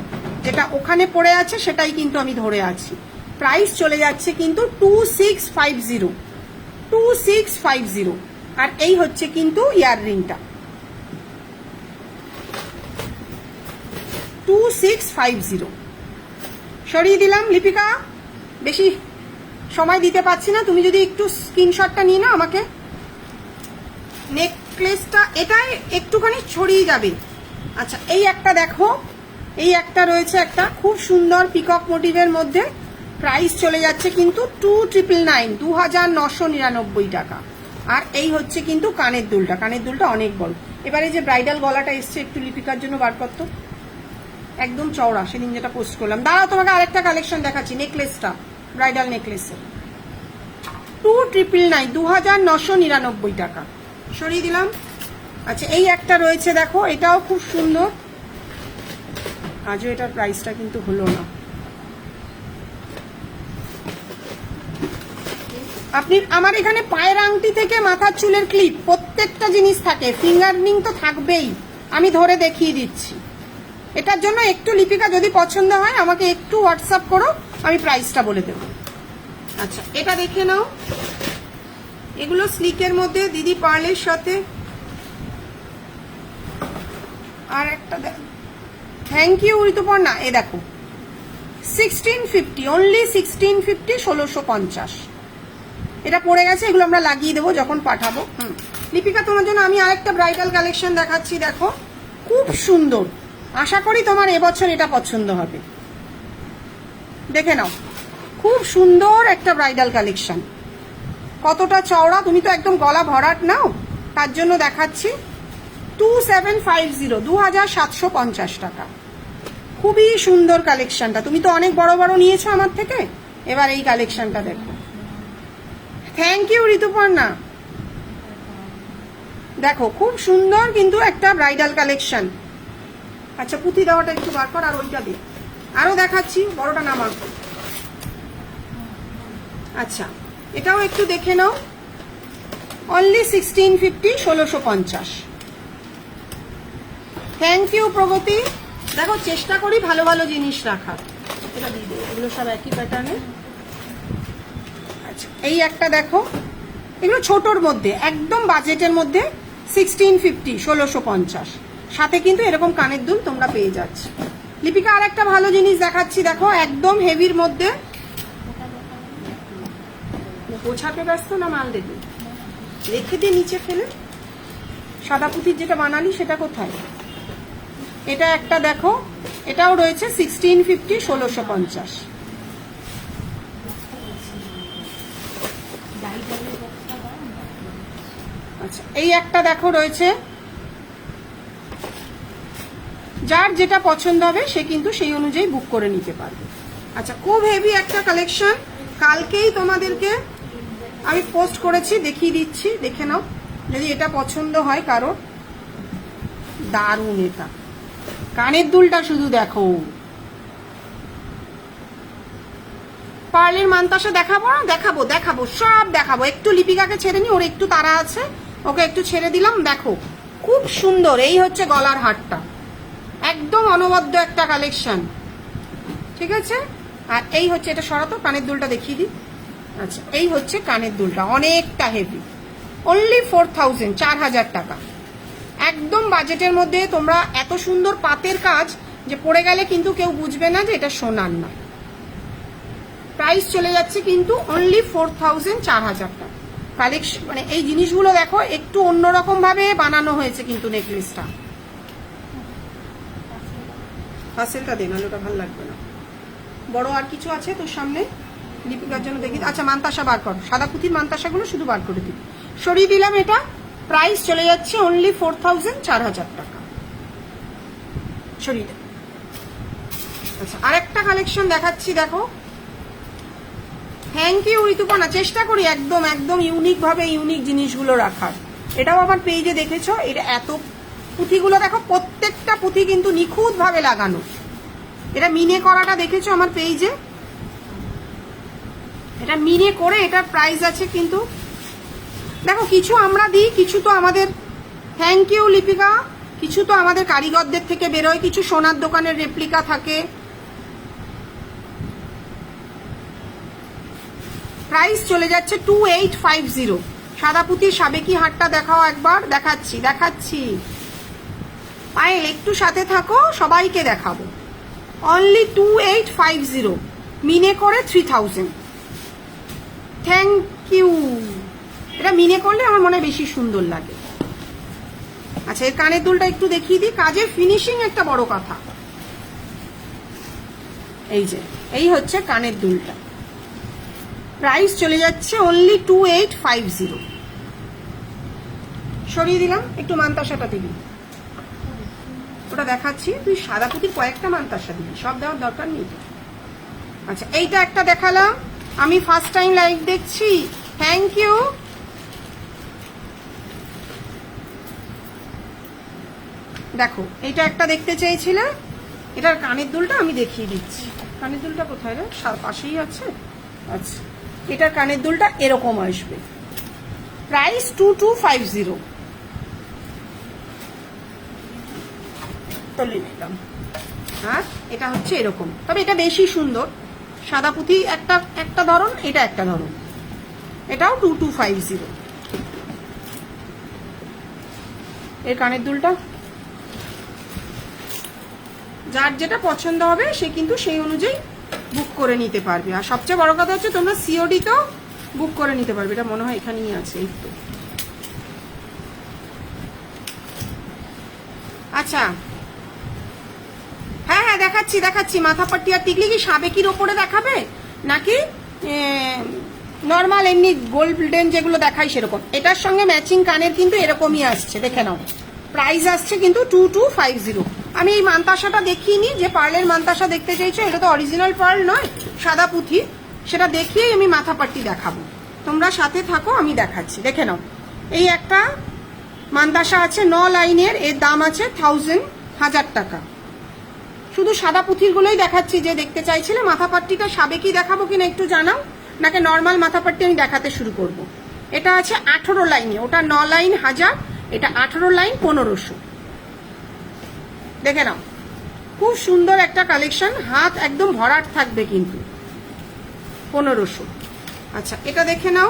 যেটা ওখানে পড়ে আছে সেটাই কিন্তু আমি ধরে আছি। প্রাইস চলে যাচ্ছে কিন্তু 2650, 2650। আর এই হচ্ছে কিন্তু ইয়াররিংটা 2650। সরিয়ে দিলাম লিপিকা, বেশি সময় দিতে পারছি না, তুমি যদি একটু স্ক্রিনশটটা নিয়ে নাও আমাকে। নেকলেসটা এটাই একটুখানি ছড়িয়ে যাবে। আচ্ছা এই একটা দেখো, এই একটা রয়েছে একটা খুব সুন্দর পিকক মোটিভের মধ্যে, প্রাইস চলে যাচ্ছে কিন্তু 2999, 2999 টাকা। আর এই হচ্ছে কিন্তু কানের দুলটা, কানের দুলটা অনেক বড়। এবারে যে ব্রাইডাল গলাটা এসছে একটু লিপিকার জন্য বার করতো, একদম চওড়া, সেদিন যেটা পোস্ট করলাম। দাঁড়াও তোমাকে আরেকটা কালেকশন দেখাচ্ছি, নেকলেসটা ব্রাইডাল নেকলেসের 2999, 2999 টাকা। সরিয়ে দিলাম। আচ্ছা এই একটা রয়েছে দেখো, এটাও খুব সুন্দর, আজও এটার প্রাইসটা কিন্তু হলো না। আপনি আমার এখানে পায়ের আংটি থেকে মাথার চুলের ক্লিপ প্রত্যেকটা জিনিস থাকে, ফিঙ্গার রিং তো থাকবেই, আমি ধরে দেখিয়ে দিচ্ছি। এটার জন্য একটু লিপিকা যদি পছন্দ হয় আমাকে একটু হোয়াটসঅ্যাপ করো, আমি প্রাইসটা বলে দেব। আচ্ছা এটা দেখে নাও, এগুলো স্লিকের মধ্যে দিদি পার্লের সাথে। আর একটা থ্যাংক ইউ ঋতুপর্ণা, এ দেখো 1650, অনলি 1650, 1650। এটা পড়ে গেছে, এগুলো আমরা লাগিয়ে দেবো যখন পাঠাবো। লিপিকা তোমার জন্য আমি আরেকটা ব্রাইডাল কালেকশন দেখাচ্ছি, দেখো খুব সুন্দর, আশা করি তোমার এবছর এটা পছন্দ হবে। দেখে নাও, খুব সুন্দর একটা ব্রাইডাল কালেকশন, কতটা চওড়া, তুমি তো একদম গলা ভরাট নাও, তার জন্য দেখাচ্ছি 2750, 2750 টাকা। খুবই সুন্দর কালেকশনটা, তুমি তো অনেক বড় বড় নিয়েছো আমার থেকে, এবার এই কালেকশনটা দেখো। থ্যাংক ইউ ঋতুপর্ণা, দেখো খুব সুন্দর কিন্তু একটা ব্রাইডাল কালেকশন। আচ্ছা পুঁথি দেওয়াটা একটু বার কর, আর ওইটা দিই, আরো দেখাচ্ছি, বড়টা নামার। আচ্ছা এটাও একটু দেখে নাও, অনলি 1650, 1650। থ্যাংক ইউ প্রগতি। দেখো চেষ্টা করি ভালো ভালো জিনিস রাখার, এটা দিয়ে দেবো, এগুলো সব একই প্যাটার্নে। আচ্ছা এই একটা দেখো, এগুলো ছোটর মধ্যে একদম বাজেটের মধ্যে 1650, 1650, সাথে কিন্তু এরকম কানের দুল তোমরা পেয়ে যাচ্ছ। লিপিকা আর একটা ভালো জিনিস দেখাচ্ছি, দেখো একদম হেভির মধ্যে। গোছাতে ব্যস্ত না, মাল দেবে রেখে দিয়ে নিচে ফেলে। সাদা পুঁথির যেটা বানালি সেটা কোথায়? এটা একটা দেখো, এটাও রয়েছে 1650, 1650। আচ্ছা এই একটা দেখো রয়েছে, যার যেটা পছন্দ হবে সে কিন্তু সেই অনুযায়ী বুক করে নিতে পারবে। আচ্ছা খুব হেভি একটা কালেকশন, কালকেই তোমাদেরকে আমি পোস্ট করেছি, দেখিয়ে দিচ্ছি, দেখে নাও যদি এটা পছন্দ হয় কারো। দারুণ এটা, কানের দুলটা শুধু দেখো। পার্লের মানতাসা দেখাবো না? দেখাবো দেখাবো, সব দেখাবো। একটু লিপিকাকে ছেড়ে নি, ওর একটু তাড়া আছে, ওকে একটু ছেড়ে দিলাম। দেখো খুব সুন্দর, এই হচ্ছে গলার হারটা, একদম অনবদ্য একটা কালেকশন, ঠিক আছে। আর এই হচ্ছে, এটা সরাতো, কানের দুলটা দেখিয়ে দিই। আচ্ছা এই হচ্ছে কানের দুলটা, অনেকটা হেভি, অনলি 4000, 4000 টাকা, একদম বাজেটের মধ্যে। তোমরা এত সুন্দর পাতের কাজ যে পড়ে গেলে কিন্তু কেউ বুঝবে না যে এটা সোনার না। প্রাইস চলে যাচ্ছে কিন্তু অনলি 4000, 4000 টাকা কালেকশন। মানে এই জিনিসগুলো দেখো একটু অন্যরকম ভাবে বানানো হয়েছে কিন্তু নেকলেসটা। হাসেলটা দে, নাহলে ওটা ভালো লাগবে না। বড় আর কিছু আছে তোর সামনে লিপিকার জন্য দেখি। আচ্ছা মানতাসা বার কর, সাদা পুঁথির মানতাসাগুলো শুধু বার করে দিই, সরিয়ে দিলাম। এটা প্রাইস চলে যাচ্ছে অনলি 4000, 4000 টাকা, সরিয়ে দে। আচ্ছা আরেকটা কালেকশন দেখাচ্ছি, দেখো। থ্যাংক ইউ ঋতুপর্ণা, চেষ্টা করি একদম একদম ইউনিক ভাবে ইউনিক জিনিসগুলো রাখার। এটাও আমার পেজে দেখেছো, এটা এত পুঁথিগুলো দেখো, প্রত্যেকটা পুঁথি কিন্তু নিখুঁত ভাবে লাগানো। এটা মিনে করাটা দেখেছো আমার পেজে, এটা মিনে করে এটার প্রাইস আছে কিন্তু। দেখো কিছু আমরা দিই, কিছু তো আমাদের, থ্যাংক ইউ লিপিকা, কিছু তো আমাদের কারিগরদের থেকে বেরোয়, কিছু সোনার দোকানের রেপ্লিকা থাকে। প্রাইস চলে যাচ্ছে 2850। সাদা পুঁতির সাবেকি হারটা দেখাও একবার, দেখাচ্ছি দেখাচ্ছি। পায়েল একটু সাথে থাকো, সবাইকে দেখাবো। অনলি 2850, মিনে করে 3000। Thank you. এটা মিনে করলে আমার মনে হয় বেশি সুন্দর লাগে। আচ্ছা এর কানের দুলটা একটু দেখিয়ে দিই, কাজের ফিনিশিং একটা বড় কথা। এই যে এই হচ্ছে কানের দুলটা, প্রাইস চলে যাচ্ছে অনলি 2850। সরিয়ে দিলাম, একটু মানতাসাটা দিবি, ওটা দেখাচ্ছি। তুই সাদা পুঁতির কয়েকটা মানতাসা দিবি, সব দেওয়ার দরকার নেই। আচ্ছা এইটা একটা দেখালাম, আমি ফার্স্ট টাইম লাইভ দেখছি, থ্যাংক ইউ। দেখো এটা একটা দেখতে চেয়েছিলে, এটার কানের দুলটা আমি দেখিয়ে দিচ্ছি। কানের দুলটা কোথায় রে, পাশেই আছে। আচ্ছা এটার কানের দুলটা এরকম আসবে, প্রাইস 2250। তুলে নিলাম। আর এটা হচ্ছে এরকম, তবে এটা বেশি সুন্দর। সাদা পুঁথি একটা একটা ধরন, এটা একটা ধরন, এটাও 2250। এর কানের দুলটা যার যেটা পছন্দ হবে সে কিন্তু সেই অনুযায়ী বুক করে নিতে পারবে। আর সবচেয়ে বড় কথা হচ্ছে তোমরা সিওডি তেও বুক করে নিতে পারবে। এটা মনে হয় এখানেই আছে, এই তো। আচ্ছা হ্যাঁ হ্যাঁ দেখাচ্ছি দেখাচ্ছি। মাথা পাট্টি আর টিকলি কি সাবেকির ওপরে দেখাবে নাকি নর্মাল এমনি গোল্ডেন যেগুলো দেখাই সেরকম? এটার সঙ্গে ম্যাচিং কানের কিন্তু এরকমই আসছে, দেখে নাও। প্রাইস আসছে কিন্তু 2250। আমি এই মানতাসাটা দেখিনি, যে পার্লের মানতাসা দেখতে চাইছো, এটা তো অরিজিনাল পার্ল নয়, সাদা পুঁথি, সেটা দেখিয়েই আমি মাথা পাট্টি দেখাবো। তোমরা সাথে থাকো, আমি দেখাচ্ছি, দেখে নাও। এই একটা মানতাসা আছে 9 লাইনের, এর দাম আছে 1000 টাকা। শুধু সাদা পুঁথিরগুলোই দেখাচ্ছি, যে দেখতে চাইছিলে। মাথা পাট্টিটা সাবেকি দেখাবো কিনা একটু জানাও, নাকি নর্মাল মাথা পাট্টি আমি দেখাতে শুরু করব। এটা আছে 18 লাইনে, ওটা 9 লাইন 1000, এটা 18 লাইন 1500। দেখে নাও, খুব সুন্দর একটা কালেকশন, হাত একদম ভরাট থাকবে কিন্তু, 1500। আচ্ছা এটা দেখে নাও,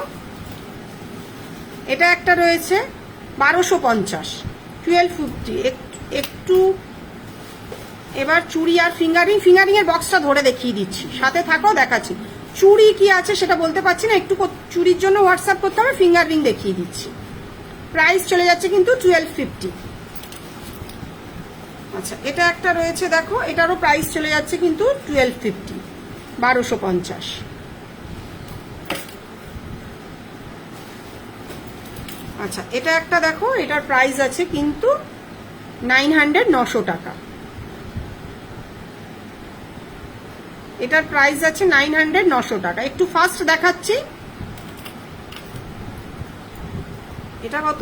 এটা একটা রয়েছে 1250, 1250। একটু এবার চুড়ি আর ফিঙ্গারিং, ফিঙ্গারিং এর বক্সটা ধরে দেখিয়ে দিচ্ছি, সাথে থাকো, দেখাচ্ছি। চুড়ি কি আছে সেটা বলতে পারছি না, একটু চুড়ির জন্য হোয়াটসঅ্যাপ করতে হবে, ফিঙ্গারিং দেখিয়ে দিচ্ছি। প্রাইস চলে যাচ্ছে কিন্তু 1250। আচ্ছা এটা একটা রয়েছে দেখো, এটারও প্রাইস চলে যাচ্ছে কিন্তু 1250, 1250। আচ্ছা, এটা একটা দেখো, এটার প্রাইস আছে কিন্তু 900, 900 টাকা। এটার প্রাইস আছে 900, 900 টাকা। একটু ফাস্ট দেখাচ্ছি। এটা কত?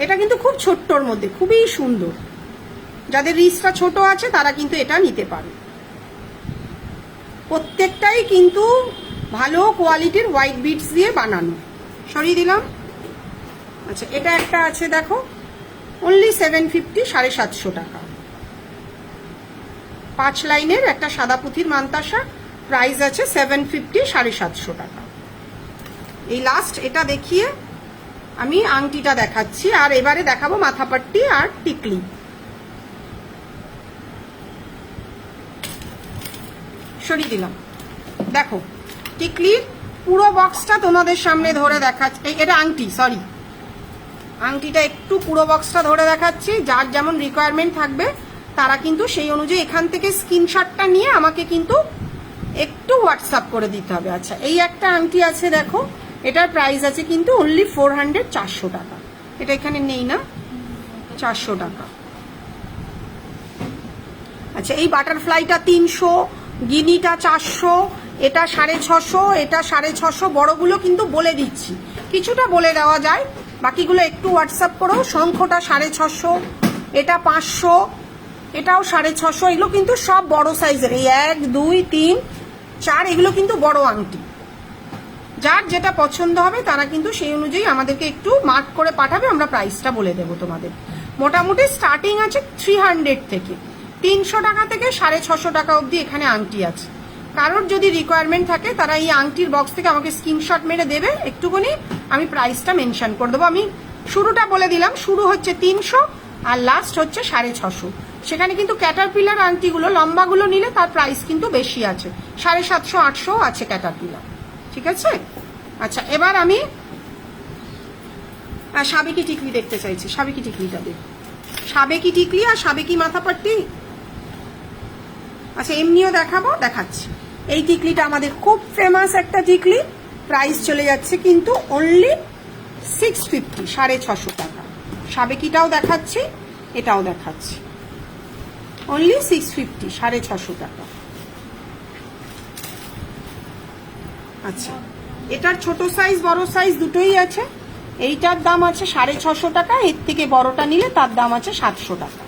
এটা কিন্তু খুব ছোট্টর মধ্যে, খুবই সুন্দর। যাদের রিস্টটা ছোট আছে তারা কিন্তু এটা নিতে পারে। প্রত্যেকটাই কিন্তু ভালো কোয়ালিটির হোয়াইট বিডস দিয়ে বানানো। সরিয়ে দিলাম। আচ্ছা, এটা একটা আছে দেখো, অনলি 750, 750 টাকা। 5 লাইনের একটা সাদা পুঁথির মান্তাসা, প্রাইস আছে 750, 750 টাকা। এই লাস্ট এটা দেখিয়ে আমি আংটিটা দেখাচ্ছি, আর এবারে দেখাবো মাথাপাট্টি আর টিকলি। সরিয়ে দিলাম। দেখো, টিকলির পুরো বক্সটা তোমাদের সামনে ধরে দেখাচ্ছি। এটা আংটি, সরি, আংটিটা একটু পুরো বক্সটা ধরে দেখাচ্ছি। যার যেমন রিকোয়ারমেন্ট থাকবে তারা কিন্তু সেই অনুযায়ী এখান থেকে স্ক্রিনশটটা নিয়ে আমাকে কিন্তু একটু হোয়াটসঅ্যাপ করে দিতে হবে। আচ্ছা, এই একটা আংটি আছে দেখো, এটার প্রাইস আছে কিন্তু অনলি 400, 400 টাকা। এটা এখানে নেই না, 400 টাকা। আচ্ছা, এই বাটারফ্লাইটা 300, গিনিটা 400, এটা 650, এটা 650। বড়গুলো কিন্তু বলে দিচ্ছি, কিছুটা বলে দেওয়া যায়, বাকিগুলো একটু হোয়াটসঅ্যাপ করো। শঙ্খটা 650, এটা 500, এটাও 650। এগুলো কিন্তু সব বড় সাইজের। এই 1, 2, 3, 4 এগুলো কিন্তু বড় আংটি। যার যেটা পছন্দ হবে তারা কিন্তু সেই অনুযায়ী আমাদেরকে একটু মার্ক করে পাঠাবে, আমরা প্রাইসটা বলে দেবো তোমাদের। মোটামুটি স্টার্টিং আছে 300 থেকে, 300 টাকা থেকে 650 টাকা অবধি এখানে আংটি আছে। কারোর যদি রিকোয়ারমেন্ট থাকে তারা এই আংটির বক্স থেকে আমাকে স্ক্রিনশট মেরে দেবে, একটুখানি আমি প্রাইসটা মেনশন করে দেবো। আমি শুরুটা বলে দিলাম, শুরু হচ্ছে 300 আর লাস্ট হচ্ছে 650। সেখানে কিন্তু ক্যাটারপিলার আংটিগুলো লম্বাগুলো নিলে তার প্রাইস কিন্তু বেশি আছে, 750, 800 আছে ক্যাটারপিলার। ঠিক আছে? আচ্ছা, এবার আমি সাবেকি টিকলি দেখতে চাইছি। সাবেকি টিকলিটা দেখ, সাবেকি টিকলি আর সাবেকি মাথাপাট্টি। আচ্ছা, এমনিও দেখাবো, দেখাচ্ছি। এই টিকলিটা আমাদের খুব ফেমাস একটা টিকলি, প্রাইস চলে যাচ্ছে কিন্তু অনলি 650, 650 টাকা। সাবেকিটাও দেখাচ্ছি, এটাও দেখাচ্ছি, অনলি 650, 650 টাকা। আচ্ছা, এটার ছোট সাইজ বড় সাইজ দুটোই আছে। এইটার দাম আছে 650 টাকা, এর থেকে বড়টা নিলে তার দাম আছে 700 টাকা।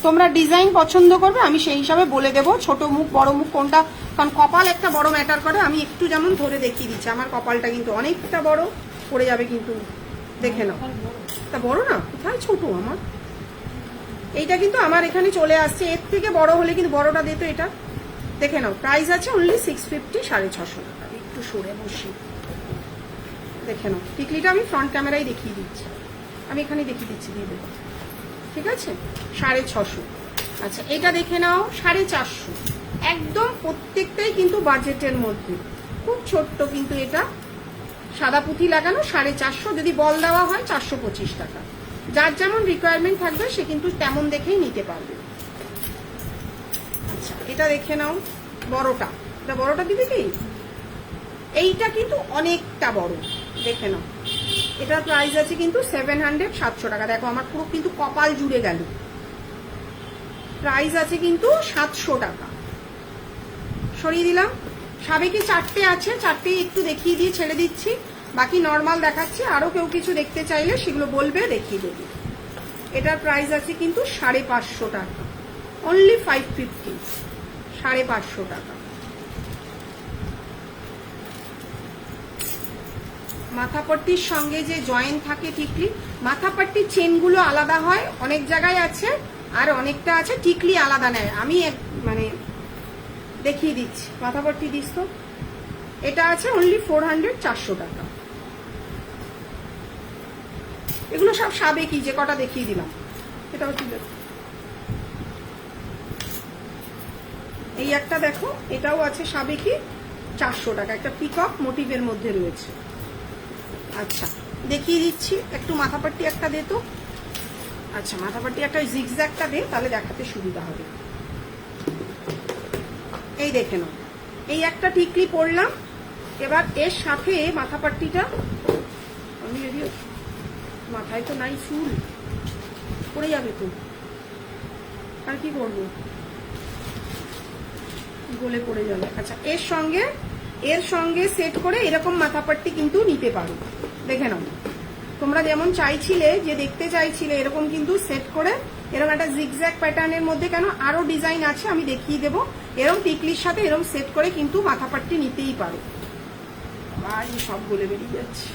তোমরা ডিজাইন পছন্দ করবে, আমি সেই হিসাবে বলে দেবো ছোট মুখ বড় মুখ কোনটা, কারণ কপাল একটা বড় ম্যাটার করে। আমি একটু যেমন ধরে দেখিয়ে দিচ্ছি, আমার কপালটা কিন্তু অনেকটা বড়, পড়ে যাবে কিন্তু, দেখে নাও। তা বড় না, কোথায় ছোট আমার? এইটা কিন্তু আমার এখানে চলে আসছে, এর থেকে বড় হলে কিন্তু বড়টা দিত। এটা দেখে নাও, প্রাইস আছে অনলি 650, 650 টাকা। একটু সরে বসি, দেখে নাও। টিকলিটা আমি ফ্রন্ট ক্যামেরায় দেখিয়ে দিচ্ছি, আমি এখানে দেখিয়ে দিচ্ছি, দিয়ে দেবো। ঠিক আছে, 650। আচ্ছা, এটা দেখে নাও 450। একদম প্রত্যেকটাই কিন্তু বাজেটের মধ্যে, খুব ছোট্ট কিন্তু। এটা সাদা পুঁথি লাগানো, 450। যদি বল দেওয়া হয় 425 টাকা। যার যেমন রিকোয়ারমেন্ট থাকবে সে কিন্তু তেমন দেখেই নিতে পারবে। আচ্ছা, এটা দেখে নাও বড়টা, এটা বড়টা দিবি কি? এইটা কিন্তু অনেকটা বড়, দেখে নাও। এটার প্রাইস আছে কিন্তু 700, 700 টাকা। দেখো আমার পুরো কিন্তু কপাল জুড়ে গেল। প্রাইস আছে কিন্তু 700 টাকা। সরিয়ে দিলাম। সাবেকি 4টে আছে, 4টেই একটু দেখিয়ে দিয়ে ছেড়ে দিচ্ছি, বাকি নর্মাল দেখাচ্ছি। আরো কেউ কিছু দেখতে চাইলে সেগুলো বলবে, দেখিয়ে দেবে। এটার প্রাইস আছে কিন্তু 550 টাকা, অনলি 550, 550 টাকা। মাথাপট্টির সঙ্গে যে জয়েন্ট থাকে টিকলি, মাথাপট্টির চেনগুলো আলাদা হয়, অনেক জায়গায় আছে, আর অনেকটা আছে টিকলি আলাদা নেয়। আমি মানে দেখিয়ে দিচ্ছি, মাথাপট্টি দিস তো। এটা আছে অনলি 400, 400 টাকা। এগুলো সব সাবেকি, যে কটা দেখিয়ে দিলাম। এটা হচ্ছে এই একটা দেখো, এটাও আছে সাবেকি, 400 টাকা। একটা পিকক মোটিভের মধ্যে রয়েছে। আচ্ছা, দেখিয়ে দিচ্ছি। একটু মাথাপাট্টি একটা দে তো। আচ্ছা, মাথাপাট্টি একটা জিগজ্যাগটা দে, তাহলে দেখাতে সুবিধা হবে। এই দেখে নাও, এই একটা টিকলি পরলাম, এবার এর সাথে মাথা পাট্টিটা, আমি যদি মাথায় তো নাই চুল, পড়ে যাবে তো, আর কি করবো, গলে পড়ে যাবে। আচ্ছা, এর সঙ্গে সেট করে এরকম মাথা পাট্টি কিন্তু নিতে পারো। দেখে নাও, তোমরা যেমন চাইছিলে, যে দেখতে চাইছিলে এরকম কিন্তু সেট করে, এরকম একটা জিগজ্যাগ প্যাটার্নের মধ্যে, কেন আরো ডিজাইন আছে আমি দেখিয়ে দেবো, এরকম টিকলির সাথে এরকম সেট করে কিন্তু মাথা পাট্টি নিতেই পারো। আর সব গলে বেরিয়ে যাচ্ছে,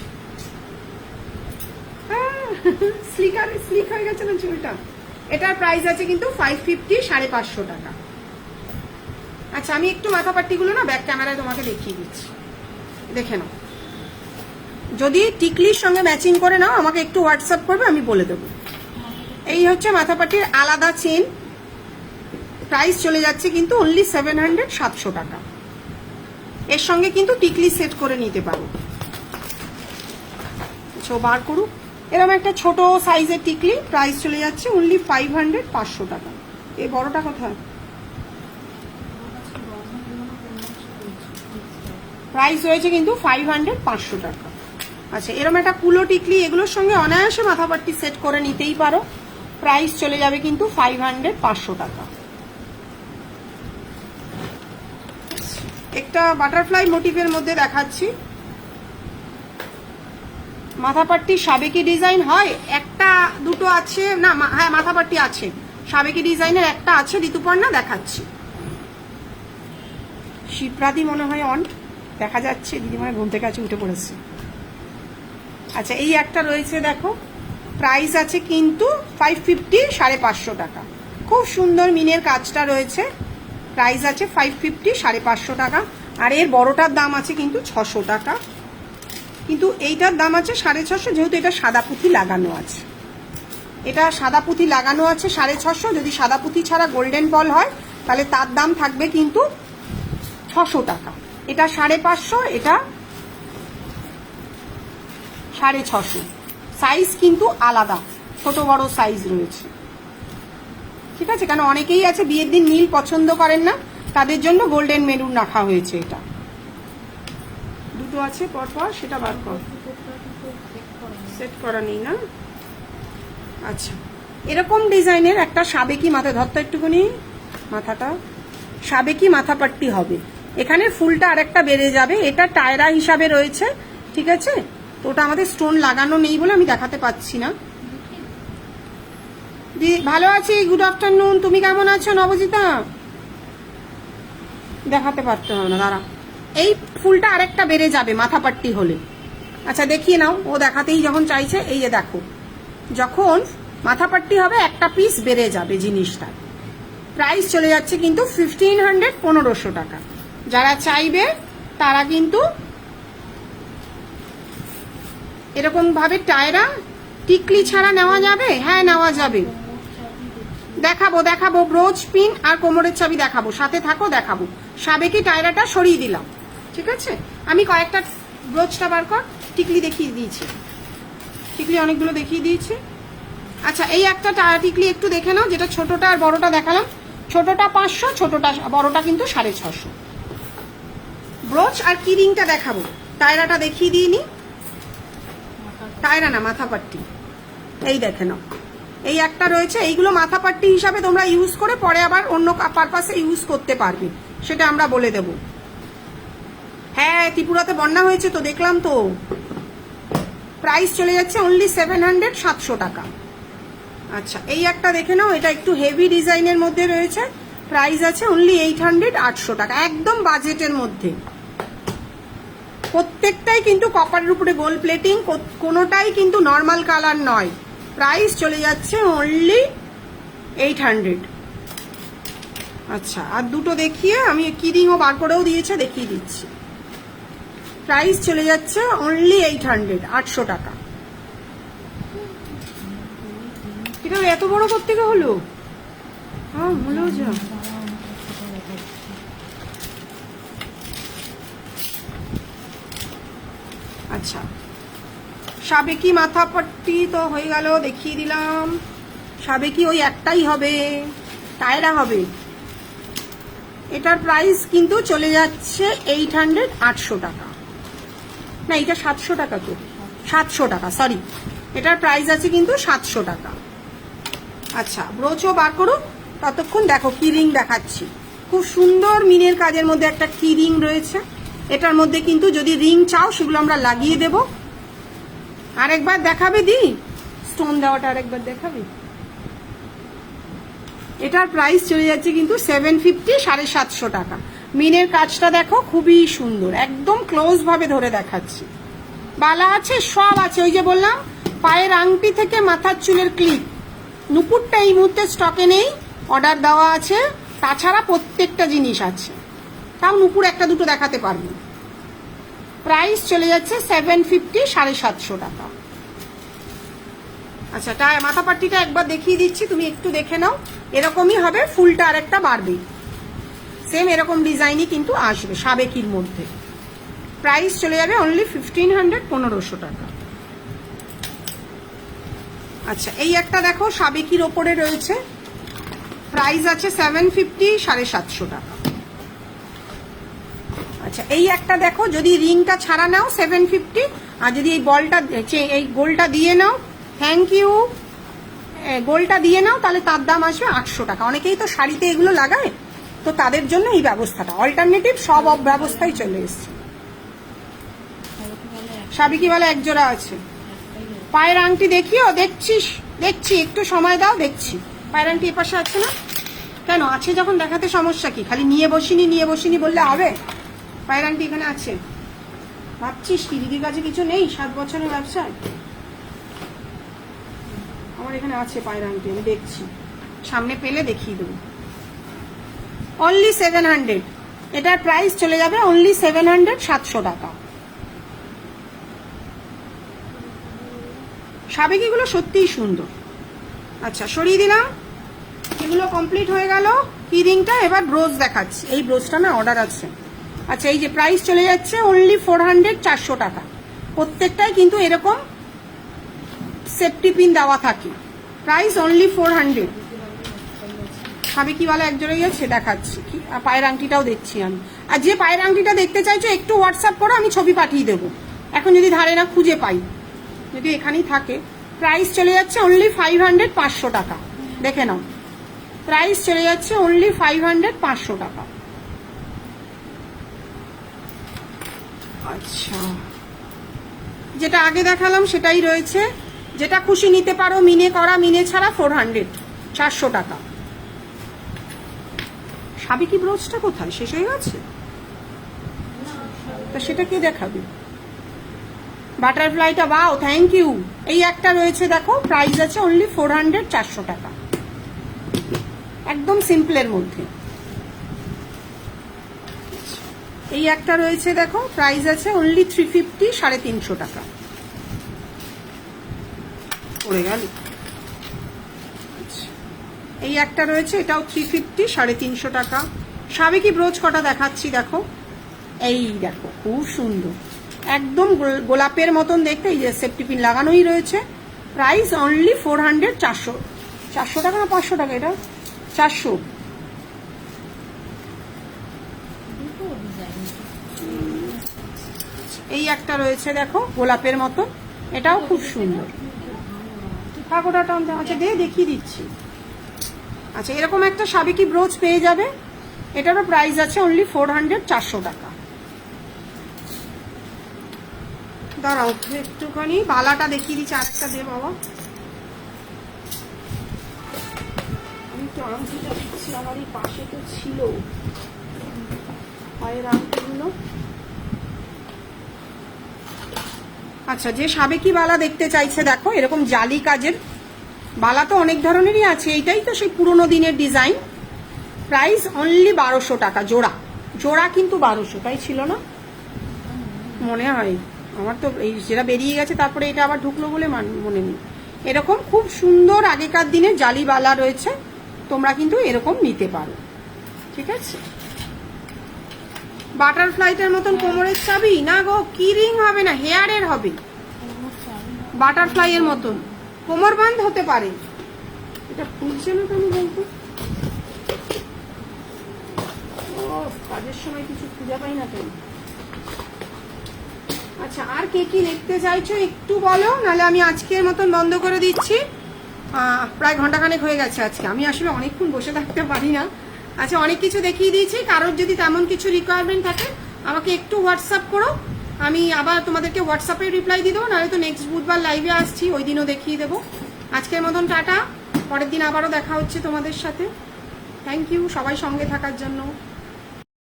স্লিক হয়ে গেছে না চুলটা। এটার প্রাইস আছে কিন্তু 550, 550 টাকা। আচ্ছা, আমি একটু মাথা পাট্টিগুলো না ব্যাক ক্যামেরায় তোমাকে দেখিয়ে দিচ্ছি, দেখে নাও। যদি টিকলির সঙ্গে ম্যাচিং করে নাও আমাকে একটু হোয়াটসঅ্যাপ করবে, আমি বলে দেবো। এই হচ্ছে মাথা পাট্টির আলাদা চেন, প্রাইস চলে যাচ্ছে কিন্তু অনলি 700, 700 টাকা। এর সঙ্গে কিন্তু টিকলি সেট করে নিতে পারো। বার করুক, এরকম একটা ছোট সাইজের টিকলি, প্রাইস চলে যাচ্ছে অনলি 500, 500 টাকা। এই বড়টা কোথায়? প্রাইস হয়েছে কিন্তু 500, 500 টাকা। আচ্ছা, এরকম একটা কুলো টিকলি, এগুলোর সঙ্গে অনায়াসে মাথা পাট্টি সেট করে নিতেই পারো। প্রাইস চলে যাবে কিন্তু 500, 500 টাকা। একটা বাটারফ্লাই মোটিভের মধ্যে দেখাচ্ছি। মাথা পাট্টি সাবেকি ডিজাইন হয়, একটা দুটো আছে না, হ্যাঁ মাথা পাট্টি আছে, সাবেকি ডিজাইনের একটা আছে ঋতুপর্ণা, দেখাচ্ছি। শিবরাতি মনে হয় অন দেখা যাচ্ছে, দিদিমার ঘুম থেকে আছে, উঠে পড়েছে। আচ্ছা, এই একটা রয়েছে দেখো, প্রাইস আছে কিন্তু 550, 550 টাকা। খুব সুন্দর মিনের কাজটা রয়েছে, প্রাইস আছে 550, 550 টাকা। আর এর বড়টার দাম আছে কিন্তু 600 টাকা, কিন্তু এইটার দাম আছে 650, যেহেতু এটা সাদা পুঁথি লাগানো আছে। এটা সাদা পুঁথি লাগানো আছে 650। যদি সাদা পুঁথি ছাড়া গোল্ডেন বল হয় তাহলে তার দাম থাকবে কিন্তু 600 টাকা। এটা 550, এটা 650। সাইজ কিন্তু আলাদা, ছোট বড় সাইজ রয়েছে, ঠিক আছে? কারণ অনেকেই আছে বিয়ের দিন নীল পছন্দ করেন না, তাদের জন্য গোল্ডেন মেরুন রাখা হয়েছে। এটা দুটো আছে পরপর, সেটা বার কর, সেট করা নেই না। আচ্ছা, এরকম ডিজাইনের একটা সাবেকি মাথা, ধরতে একটুখানি মাথাটা, সাবেকি মাথা পাট্টি হবে। এখানে ফুলটা আরেকটা বেড়ে যাবে, এটা টায়রা হিসাবে রয়েছে, ঠিক আছে? তো ওটা আমাদের স্টোন লাগানো নেই বলে আমি দেখাতে পাচ্ছি না। ভালো আছি, গুড আফটারনুন। তুমি কেমন আছো নবজিতা? দেখাতে পারতে হবে না, দাঁড়া। এই ফুলটা আরেকটা বেড়ে যাবে মাথা পাট্টি হলে। আচ্ছা, দেখিয়ে নাও, ও দেখাতেই যখন চাইছে। এই যে দেখো, যখন মাথা পাট্টি হবে একটা পিস বেড়ে যাবে জিনিসটা। প্রাইস চলে যাচ্ছে কিন্তু 1500, 1500 টাকা। যারা চাইবে তারা কিন্তু এরকম ভাবে টায়রা টিকলি ছাড়া নেওয়া যাবে। হ্যাঁ, নেওয়া যাবে। দেখাবো ব্রোচ পিন আর কোমরের চাবি দেখাবো, সাথে থাকো, দেখাবো। সাবেকি টায়রাটা সরিয়ে দিলাম, ঠিক আছে? আমি কয়েকটা ব্রোচটা বার কর, টিকলি দেখিয়ে দিয়েছি, টিকলি অনেকগুলো দেখিয়ে দিয়েছি। আচ্ছা, এই একটা টিকলি একটু দেখে নাও, যেটা ছোটটা আর বড়টা দেখালাম। ছোটটা 500, ছোটটা, বড়টা কিন্তু 650। ব্রোচ আর কি রিংটা দেখাবো, টায়রাটা দেখিয়ে দিইনি। টায়রা না, মাথা পাট্টি। এই দেখে নাও, এই একটা রয়েছে। এইগুলো মাথা পাট্টি হিসাবে তোমরা ইউজ করে পরে আবার অন্য পারপাসে ইউজ করতে পারবে, সেটা আমরা বলে দেব। হ্যাঁ, ত্রিপুরাতে বন্যা হয়েছে তো, দেখলাম তো। প্রাইস চলে যাচ্ছে অনলি 700, 700 টাকা। আচ্ছা, এই একটা দেখে নাও, এটা একটু হেভি ডিজাইনের মধ্যে রয়েছে, প্রাইস আছে অনলি 800, 800 টাকা, একদম বাজেটের মধ্যে। প্রত্যেকটাই কিন্তু কপারের উপরে গোল্ড প্লেটিং, কোনোটাই কিন্তু নর্মাল কালার নয়। প্রাইস চলে যাচ্ছে অনলি 800। আচ্ছা, আর দুটো দেখিয়ে, আমি কি রিংও বার করেও দিয়েছে, দেখিয়ে দিচ্ছি। প্রাইস চলে যাচ্ছে অনলি 800, 800 টাকা। এটা এত বড় করতে হলো? হ্যাঁ, হলো যা। আচ্ছা, সাবেকি মাথা পাট্টি তো হয়ে গেল, দেখিয়ে দিলাম। সাবেকি ওই একটাই হবে, টায়রা হবে। এটার প্রাইস কিন্তু চলে যাচ্ছে 800, 800 টাকা। না এটা 700 টাকা, তো 700 টাকা, সরি, এটার প্রাইস আছে কিন্তু 700 টাকা। আচ্ছা ব্রোচও বার করো, ততক্ষণ দেখো কি রিং দেখাচ্ছি। খুব সুন্দর মিনের কাজের মধ্যে একটা কি রিং রয়েছে। এটার মধ্যে কিন্তু যদি রিং চাও সেগুলো আমরা লাগিয়ে দেব। আরেকবার দেখাবে দি, স্টোন দেওয়াটা আরেকবার দেখাবে। এটার প্রাইস চলে যাচ্ছে কিন্তু 750, 750 টাকা। মিনের কাজটা দেখো খুবই সুন্দর, একদম ক্লোজ ভাবে ধরে দেখাচ্ছি। বালা আছে, সব আছে, ওই যে বললাম পায়ের আংটি থেকে মাথার চুলের ক্লিপ। নুপুরটা এই মুহূর্তে স্টকে নেই, অর্ডার দেওয়া আছে, তাছাড়া প্রত্যেকটা জিনিস আছে। তাও নুপুর একটা দুটো দেখাতে পারবো। প্রাইস চলে যাচ্ছে 750, 750 টাকা। আচ্ছা মাথা পাট্টিটা একবার দেখিয়ে দিচ্ছি, তুমি একটু দেখে নাও। এরকমই হবে, ফুলটা আরেকটা বাড়বে, সেম এরকম ডিজাইনই কিন্তু আসবে সাবেকির মধ্যে। প্রাইস চলে যাবে অনলি 1500, 1500 টাকা। আচ্ছা এই একটা দেখো সাবেকির ওপরে রয়েছে, প্রাইস আছে 750, 750 টাকা। আচ্ছা এই একটা দেখো, যদি রিংটা ছাড়া নাও 750, আর যদি এই বলটা এই গোলটা দিয়ে নাও, থ্যাংক ইউ, গোলটা দিয়ে নাও তাহলে তার দাম আসবে 800 টাকা। অনেকেই তো শাড়িতে এগুলো লাগায়, তো তাদের জন্য এই ব্যবস্থাটা অল্টারনেটিভ, সব ব্যবস্থায় চলে এসছে। সাবেকিওয়ালা এক জোড়া আছে। পায়ের আংটি দেখিও, দেখছি একটু সময় দাও, দেখছি। পায়ের আংটি এপাশে আছে না, কেন আছে যখন দেখাতে সমস্যা কি? খালি নিয়ে বসিনি বললে হবে? পায়ের আংটি এখানে আছে। ভাবছিস কি দিদির কাছে কিছু নেই? 7 বছরের ব্যবসায় আমার এখানে আছে পায়ের আংটি, আমি দেখছি, সামনে পেলে দেখিয়ে দেবো। অনলি 700, এটার প্রাইস চলে যাবে অনলি 700, 700 টাকা। সাবেকিগুলো সত্যিই সুন্দর। আচ্ছা সরিয়ে দিলাম, এগুলো কমপ্লিট হয়ে গেল। কি রিংটা, এবার ব্রোজ দেখাচ্ছি। এই ব্রোজটা না অর্ডার আছে। আচ্ছা এই যে প্রাইস চলে যাচ্ছে অনলি 400, 400 টাকা। প্রত্যেকটাই কিন্তু এরকম সেফটি পিন দেওয়া থাকে। Price only 400। সাবেকিওয়ালা এক জোড়াই আছে, দেখাচ্ছি। পায়ের আংটিটাও দেখছি আমি। আর যে পায়ের আংটিটা দেখতে চাইছো একটু হোয়াটসঅ্যাপ করো, আমি ছবি পাঠিয়ে দেবো। এখন যদি ধারে না খুঁজে পাই, যদি এখানেই থাকে। প্রাইস চলে যাচ্ছে অনলি 500, 500 টাকা। দেখে নাও, প্রাইস চলে যাচ্ছে অনলি 500, 500 টাকা। আচ্ছা যেটা আগে দেখালাম সেটাই রয়েছে, যেটা খুশি নিতে পারো। মিনে করা, মিনে ছাড়া 400, 400 টাকা। সাবেকি ব্রোচটা কোথায়, শেষ হয়ে গেছে? তা সেটা কে দেখাবে? বাটারফ্লাইটা, বাও, থ্যাংক ইউ। এই একটা রয়েছে দেখো, প্রাইস আছে অনলি 400, 400 টাকা, একদম সিম্পলের মধ্যে। এই একটা রয়েছে দেখো, প্রাইস আছে অনলি 350, 350 টাকা। পড়ে গেল। এই একটা রয়েছে, এটাও 350, 350 টাকা। সাবেকি ব্রোচ কটা দেখাচ্ছি দেখো। এই দেখো খুব সুন্দর, একদম গোলাপের মতন দেখতে। এই যে সেফটি পিন লাগানোই রয়েছে। প্রাইস অনলি 400, 400, 400 টাকা না 500 টাকা? এটা 400। এই একটা রয়েছে দেখো গোলাপের মতো, এটাও খুব সুন্দর। কাগজটা আচ্ছা দেখিয়ে দিচ্ছি। আচ্ছা এরকম একটা সাবেকি ব্রোচ পেয়ে যাবে, এটারও প্রাইস আছে অনলি 400, 400 টাকা। দাঁড়াও একটুখানি বালাটা দেখিয়ে দিচ্ছি, আরেকটা দে বাবা। আমি তো আংটিটা দিচ্ছি, আমার এই পাশে তো ছিল পায়ের আংটিগুলো। আচ্ছা যে সাবেকি বালা দেখতে চাইছে দেখো, এরকম জালি কাজের বালা তো অনেক ধরনেরই আছে, এইটাই তো সেই পুরোনো দিনের ডিজাইন। প্রাইস অনলি 1200 টাকা জোড়া। জোড়া কিন্তু 1200, তাই ছিল না মনে হয় আমার তো, এই যেটা বেরিয়ে গেছে তারপরে এটা আবার ঢুকলো বলে মনে নেই। এরকম খুব সুন্দর আগেকার দিনে জালি বালা রয়েছে, তোমরা কিন্তু এরকম নিতে পারো, ঠিক আছে। বাটারফ্লাইটার মতন কোমরের চাবি না গো, কি রিং হবে না, হেয়ারের হবে। বাটারফ্লাই এর মতন কোমর বাঁধ হতে পারে। এটা খুলছে না কেন বলতো? কাজের সময় কিছু খুঁজে পাই না কেন। আচ্ছা, আর কে কি দেখতে চাইছো একটু বলো, নাহলে আমি আজকের মতন বন্ধ করে দিচ্ছি। প্রায় ঘন্টাখানেক হয়ে গেছে আজকে, আমি আসলে অনেকক্ষণ বসে থাকতে পারি না। আচ্ছা, অনেক কিছু দেখিয়ে দিয়েছি। কারোর যদি তেমন কিছু রিকোয়ারমেন্ট থাকে আমাকে একটু হোয়াটসঅ্যাপ করো, আমি আবার তোমাদেরকে হোয়াটসঅ্যাপে রিপ্লাই দিয়ে দেবো। নাহলে তো নেক্সট বুধবার লাইভে আসছি, ওই দিনও দেখিয়ে দেবো। আজকের মতন টাটা, পরের দিন আবারও দেখা হচ্ছে তোমাদের সাথে। থ্যাংক ইউ সবাই সঙ্গে থাকার জন্য।